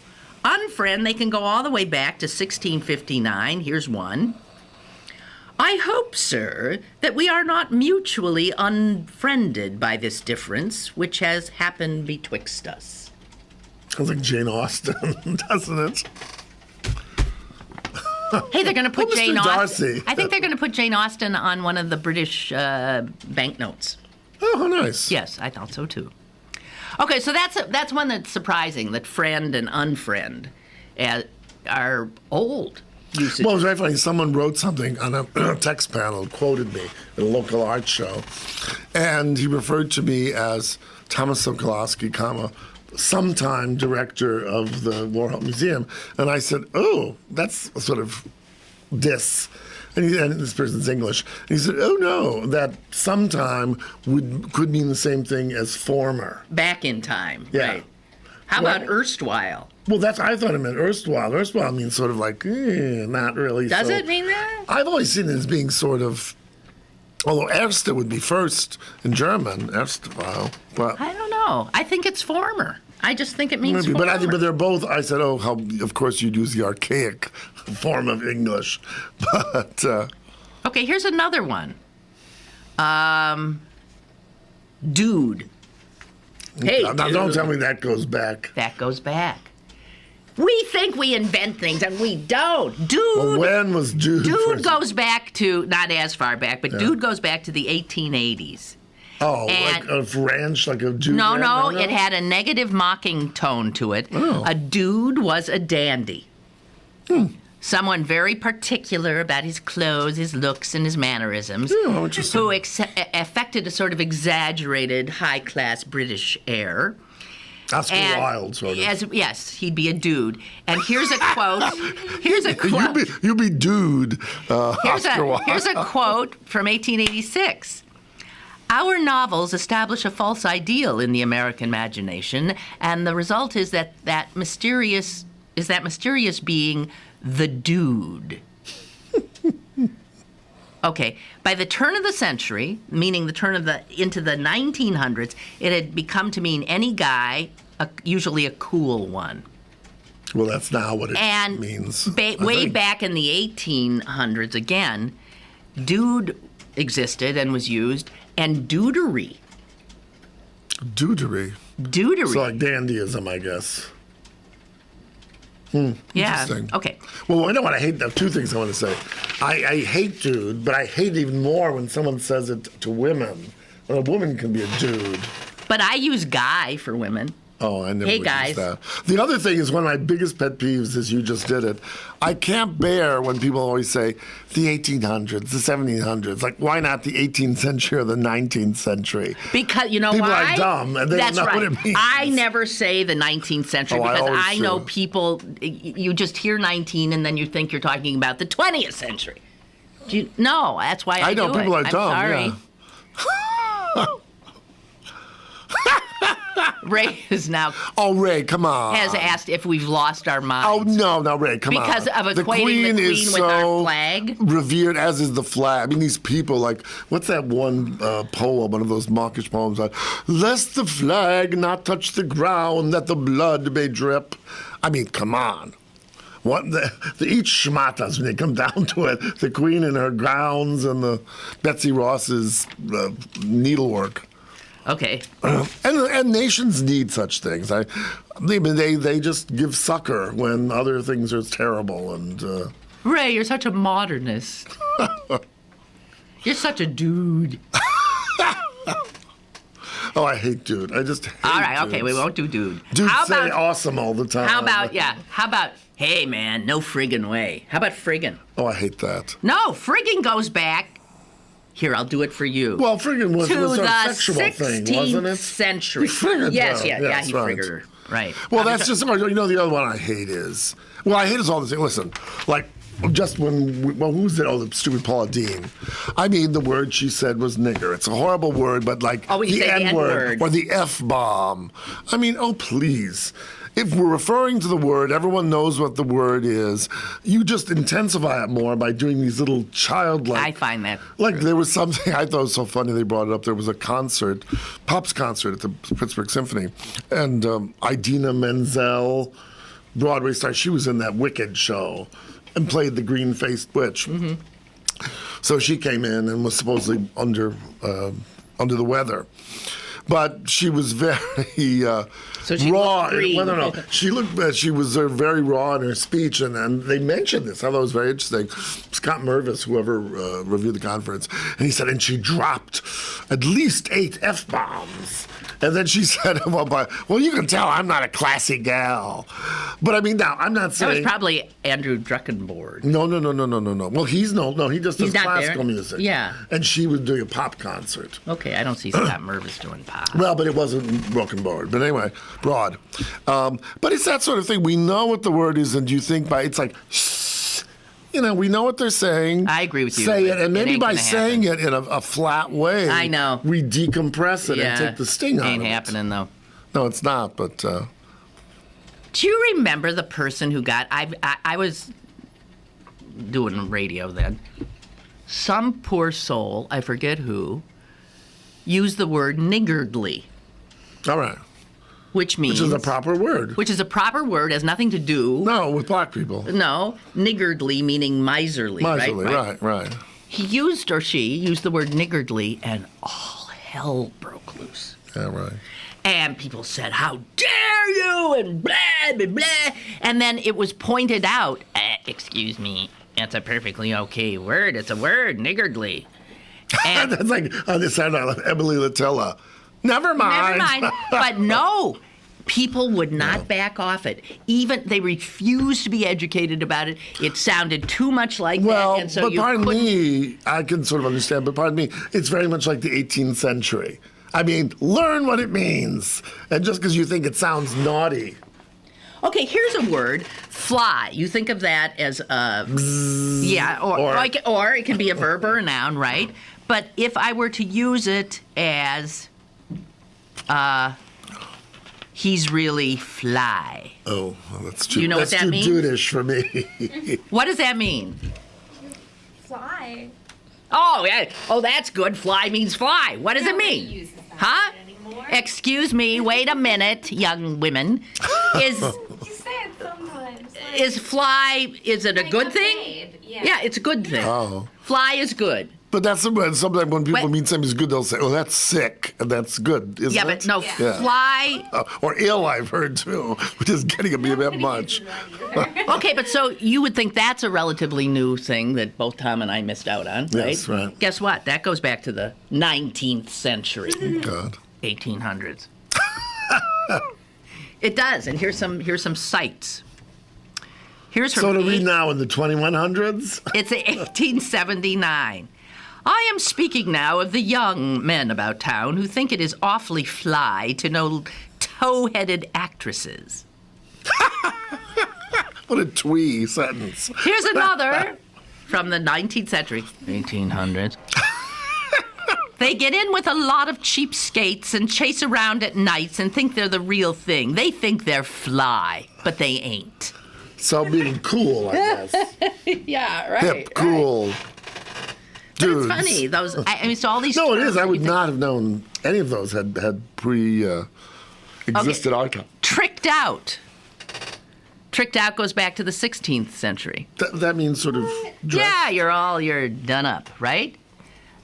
Unfriend, they can go all the way back to 1659. Here's one. I hope, sir, that we are not mutually unfriended by this difference which has happened betwixt us. Sounds like Jane Austen, doesn't it? Hey, they're going to put Mr. Jane Darcy. Austen. I think they're going to put Jane Austen on one of the British banknotes. Oh, how nice. Yes, I thought so too. Okay, so that's one that's surprising, that friend and unfriend are old usages. Well, it was very funny. Someone wrote something on a text panel, quoted me at a local art show, and he referred to me as Thomas Sokolowski, sometime director of the Warhol Museum. And I said, oh, that's a sort of diss. And this person's English. And he said, oh, no, that sometime could mean the same thing as former. Back in time, Yeah. right. How about erstwhile? Well, I thought it meant erstwhile. Erstwhile means sort of like, not really. Does so. it mean that? I've always seen it as being sort of, although erste would be first in German, erstwhile. But I don't know. I think it's former. I just think it means maybe, former. but they're both. I said, oh, how of course you'd use the archaic form of English, but. Okay, here's another one. Dude. Hey, now, dude. don't tell me that goes back. That goes back. We think we invent things and we don't. Dude. Well, when was dude? Dude first? goes back to, not as far back, but dude goes back to the 1880s. Oh, And- like a ranch, like a dude. No, it had a negative mocking tone to it. Oh. A dude was a dandy. Someone very particular about his clothes, his looks, and his mannerisms, Oh, interesting. who affected a sort of exaggerated, high-class British air. Oscar And Wilde, sort of. Yes, he'd be a dude. And here's a quote. Here's a quote. You be dude, Oscar Wilde. Here's a quote from 1886. Our novels establish a false ideal in the American imagination, and the result is that mysterious being, the dude. Okay, by the turn of the century, meaning the turn of into the 1900s, it had become to mean any guy, usually a cool one. Well, that's now what it means. Way back in the 1800s, again, dude existed and was used, and dudery. Dudery. Dudery. So like dandyism, I guess. Yeah. Interesting. Okay. Well, you know what I hate? There are two things I want to say. I hate dude, but I hate even more when someone says it to women. When a woman can be a dude. But I use guy for women. Oh, I never Hey, would use guys. that. The other thing is one of my biggest pet peeves is you just did it. I can't bear when people always say the 1800s, the 1700s. Like, why not the 18th century or the 19th century? Because, you know People why? are dumb, and they That's don't know right. what it means. I never say the 19th century Oh, I because always I know do. people, you just hear 19 and then you think you're talking about the 20th century. No, that's why I know do people it. are dumb. I'm sorry. Yeah. Ray is now Oh, Ray, come on. has asked if we've lost our minds. Oh, no, Ray, come on. Because of the equating Queen the Queen is with our so flag? revered, as is the flag. I mean, these people, like, what's that one poem, one of those mawkish poems, like, lest the flag not touch the ground, that the blood may drip. I mean, come on. What the each schmatas when they come down to it, the Queen in her gowns and the Betsy Ross's needlework. Okay. And nations need such things. I mean, they just give succor when other things are terrible. And Ray, you're such a modernist. You're such a dude. oh, I hate dude. I just hate All right, okay, dudes. we won't do dude. Dudes How say about, awesome all the time. how about, hey man, no friggin' way. How about friggin'? Oh, I hate that. No, friggin' goes back. Here, I'll do it for you. Well, friggin' was to a the sexual 16th thing, wasn't it? century. He friggered yes, her. yeah, Yes, he right. friggered her. Right. Well, that's just, you know, the other one I hate is, well, I hate is all this. Listen, like, just when, who's it? Oh, the stupid Paula Dean. I mean, the word she said was nigger. It's a horrible word, but like when you the say the N-word N-word. or the F-bomb. I mean, oh, please. If we're referring to the word, everyone knows what the word is. You just intensify it more by doing these little childlike. I find that. Like there was something I thought was so funny they brought it up. There was a concert, Pop's concert at the Pittsburgh Symphony, and Idina Menzel, Broadway star, she was in that Wicked show and played the green-faced witch. Mm-hmm. So she came in and was supposedly under the weather. But she was very So she raw. looked green. Well, no. She looked. She was very raw in her speech, and they mentioned this. I thought it was very interesting. Scott Mervis, whoever reviewed the conference, and he said, and she dropped at least 8 F-bombs. And then she said, well, you can tell I'm not a classy gal. But I mean, now, I'm not saying... That was probably Andrew Druckenborg. No. Well, he just does not classical there? music. Yeah. And she was doing a pop concert. Okay, I don't see Scott Mervis doing pop. Well, but it wasn't broken board. But anyway, broad. But it's that sort of thing. We know what the word is, and you think it's like, we know what they're saying. I agree with you. Say it, and It maybe ain't by gonna saying it in a flat way, I know. we decompress it Yeah, and take the sting out of it. ain't happening, though. No, it's not, but... Do you remember the person who got... I was doing radio then. Some poor soul, I forget who, used the word niggardly. All right. Which means... Which is a proper word. Which is a proper word, has nothing to do... No, with black people. No, niggardly meaning miserly, Miserly, right. He used, or she, used the word niggardly, and all hell broke loose. Yeah, right. And people said, how dare you, and blah, blah, blah. And then it was pointed out, excuse me, it's a perfectly okay word. It's a word, niggardly. And That's like on the side of Emily Latella. Never mind. But no, people would not back off it. Even they refused to be educated about it. It sounded too much like that. And so but you pardon couldn't... me, I can sort of understand, but pardon me, it's very much like the 18th century. I mean, learn what it means. And just because you think it sounds naughty. Okay, here's a word, fly. You think of that as a... Yeah, or it can be a verb or a noun, right? But if I were to use it as... he's really fly. Oh, well, that's too, You know what that's that too means? dudish for me. What does that mean? Fly. Oh, yeah. Oh, that's good. Fly means fly. What does it mean? Huh? Excuse me. Wait a minute, young women. You say it sometimes. Like, Is fly? Is it a like good a thing? babe, Yeah, it's a good thing. Oh. Fly is good. But that's sometimes when people But- mean something's good, they'll say, "Oh, that's sick," and that's good, isn't Yeah, it? but no, Yeah. fly. Or ill, I've heard too, which is getting to be a bit much. Okay, but so you would think that's a relatively new thing that both Tom and I missed out on, right? Yes, right. Guess what? That goes back to the 19th century, God. 1800s. It does, and here's some sites. Here's So from to read now in the 2100s? It's 1879. I am speaking now of the young men about town who think it is awfully fly to know tow-headed actresses. What a twee sentence. Here's another from the 19th century, 1800s. They get in with a lot of cheap skates and chase around at nights and think they're the real thing. They think they're fly, but they ain't. So being cool, I guess. Yeah, right. Hip, cool. But Dudes. it's funny. Those. I mean, so all these. No, it terms is. I that would you think- not have known any of those had existed icon. Tricked out. Tricked out goes back to the 16th century. That means sort of dress. Yeah, you're done up, right?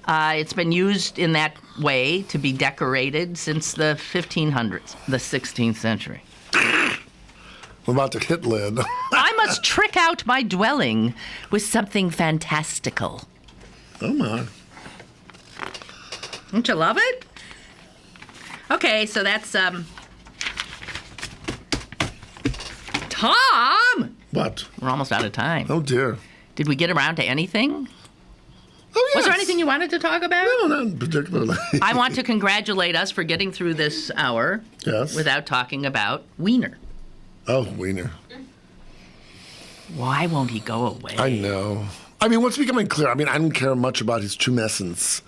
It's been used in that way to be decorated since the 1500s, the 16th century. I'm about to hit Lynn. I must trick out my dwelling with something fantastical. Oh, my. Don't you love it? Okay, so that's, Tom! What? We're almost out of time. Oh, dear. Did we get around to anything? Oh, yes. Was there anything you wanted to talk about? No, not particularly. I want to congratulate us for getting through this hour Yes. without talking about Weiner. Oh, Weiner. Why won't he go away? I know. I mean, what's becoming clear, I mean, I don't care much about his tumescence.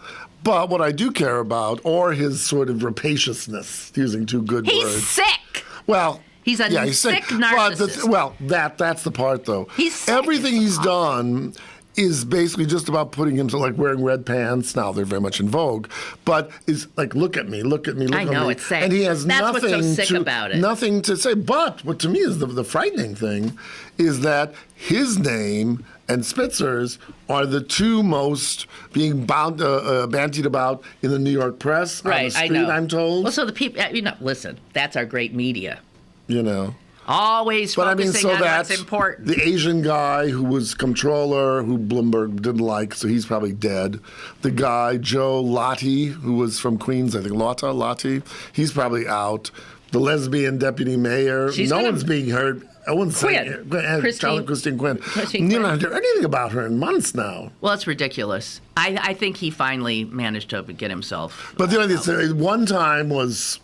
But what I do care about, or his sort of rapaciousness, using two good He's words. sick. Well, He's a sick But narcissist. that's the part, though. He's sick. Everything he's done is basically just about putting himself, like wearing red pants. Now they're very much in vogue, but is like, look at me, look at me, look I at know, me. it's sad. And he has That's nothing what's so sick to, about it. nothing to say. But what to me is the frightening thing is that his name and Spitzer's are the two most being bandied about in the New York press, on the Right, street, I know. I'm told. Well, so the people, listen, that's our great media. You know. Always But I mean, focusing so on that's what's important. the Asian guy who was comptroller, who Bloomberg didn't like, so he's probably dead. The guy, Joe Lottie, who was from Queens, I think, Lottie, he's probably out. The lesbian deputy mayor, one's being heard. I wouldn't say Christine Quinn. You don't hear anything about her in months now. Well, it's ridiculous. I think he finally managed to get himself. But the only thing, one time was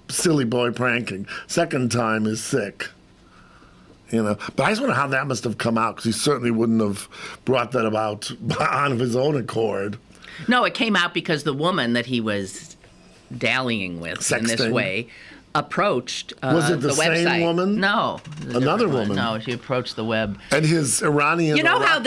silly boy pranking. Second time is sick. You know, but I just wonder how that must have come out, because he certainly wouldn't have brought that about on his own accord. No, it came out because the woman that he was dallying with in this way approached was it the website. same woman? No, another woman. No, she approached the web. And his Iranian. You know how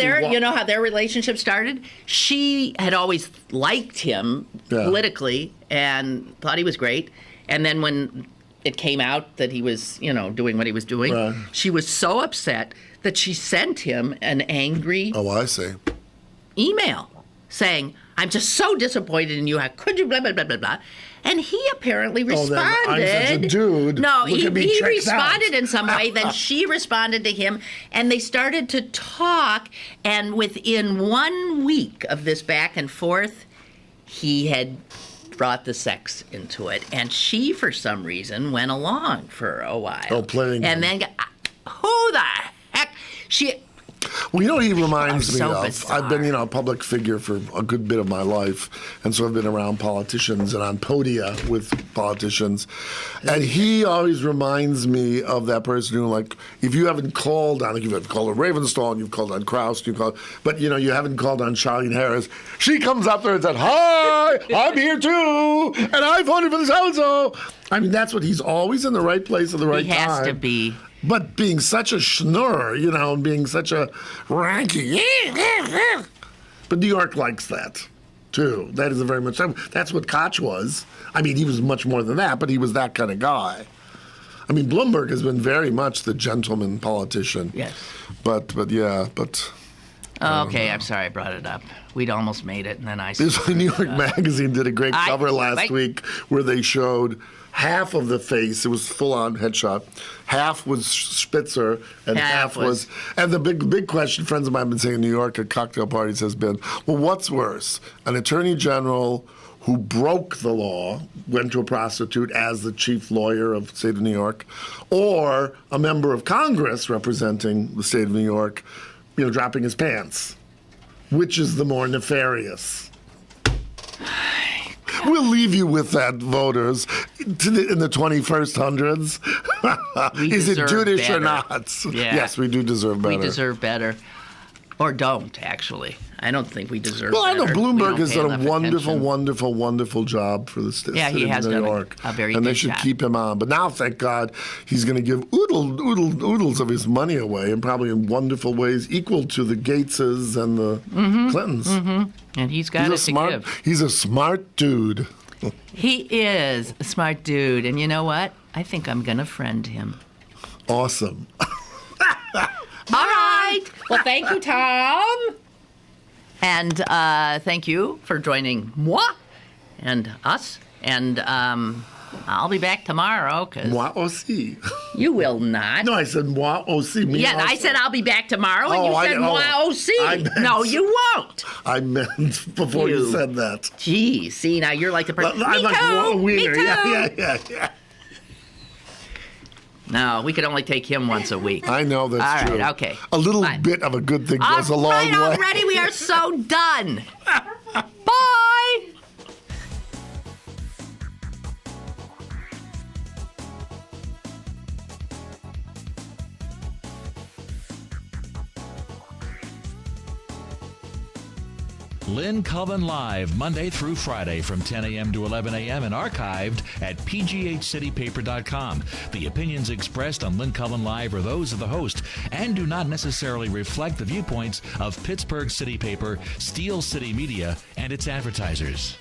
their relationship started? She had always liked him politically and thought he was great, and then when it came out that he was, doing what he was doing, she was so upset that she sent him an angry email saying, "I'm just so disappointed in you. How could you blah, blah, blah, blah, blah." And he apparently responded. I'm such a dude. No, Look at me, he checked responded out. in some way. Then she responded to him, and they started to talk. And within 1 week of this back and forth, he had brought the sex into it. And she, for some reason, went along for a while. Oh, playing. And then, who the heck? Well, you know what he reminds me so of? bizarre. I've been, a public figure for a good bit of my life, and so I've been around politicians and on podia with politicians. And he always reminds me of that person who, like, if you haven't called on, like, you've called on Ravenstall, and you've called on Krauss, but you haven't called on Charlene Harris. She comes up there and said, "Hi, I'm here too, and I voted for the so-and-so." I mean, that's what he's always in the right place at the right time. He has to be. But being such a schnurr, and being such a ranky. But New York likes that, too. That is very much, that's what Koch was. I mean, he was much more than that, but he was that kind of guy. I mean, Bloomberg has been very much the gentleman politician. Yes. But. Okay, I'm sorry I brought it up. We'd almost made it, and then I... New York Magazine did a great cover last week where they showed half of the face. It was full-on headshot. Half was Spitzer, and half was... And the big question friends of mine have been saying in New York at cocktail parties has been, well, what's worse? An attorney general who broke the law, went to a prostitute as the chief lawyer of the state of New York, or a member of Congress representing the state of New York, dropping his pants? Which is the more nefarious? We'll leave you with that, voters, in the 21st hundreds. Is it Judish or not? Yeah. Yes, we do deserve better. We deserve better. Or don't, actually. I don't think we deserve better. Well, I know Bloomberg has done a wonderful, attention. wonderful, wonderful job for the state Yeah, he has of New done York. a very and good they should job. keep him on. But now, thank God, he's going to give oodles of his money away, and probably in wonderful ways equal to the Gateses and the Clintons. Mm-hmm. And he's got it to give. He's a smart dude. He is a smart dude. And you know what? I think I'm going to friend him. Awesome. All right. Well, thank you, Tom. And thank you for joining moi and us. And I'll be back tomorrow. Moi aussi. You will not. No, I said moi aussi. Me Yeah, also. I said I'll be back tomorrow, and you said moi aussi. No, you won't. I meant before you said that. Gee, see, now you're like the person. I'm like Weiner. Yeah. No, we could only take him once a week. I know that's true. All right, okay. A little bit of a good thing goes a long way. Already, we are so done. Bye. Lynn Cullen Live, Monday through Friday from 10 a.m. to 11 a.m. and archived at pghcitypaper.com. The opinions expressed on Lynn Cullen Live are those of the host and do not necessarily reflect the viewpoints of Pittsburgh City Paper, Steel City Media, and its advertisers.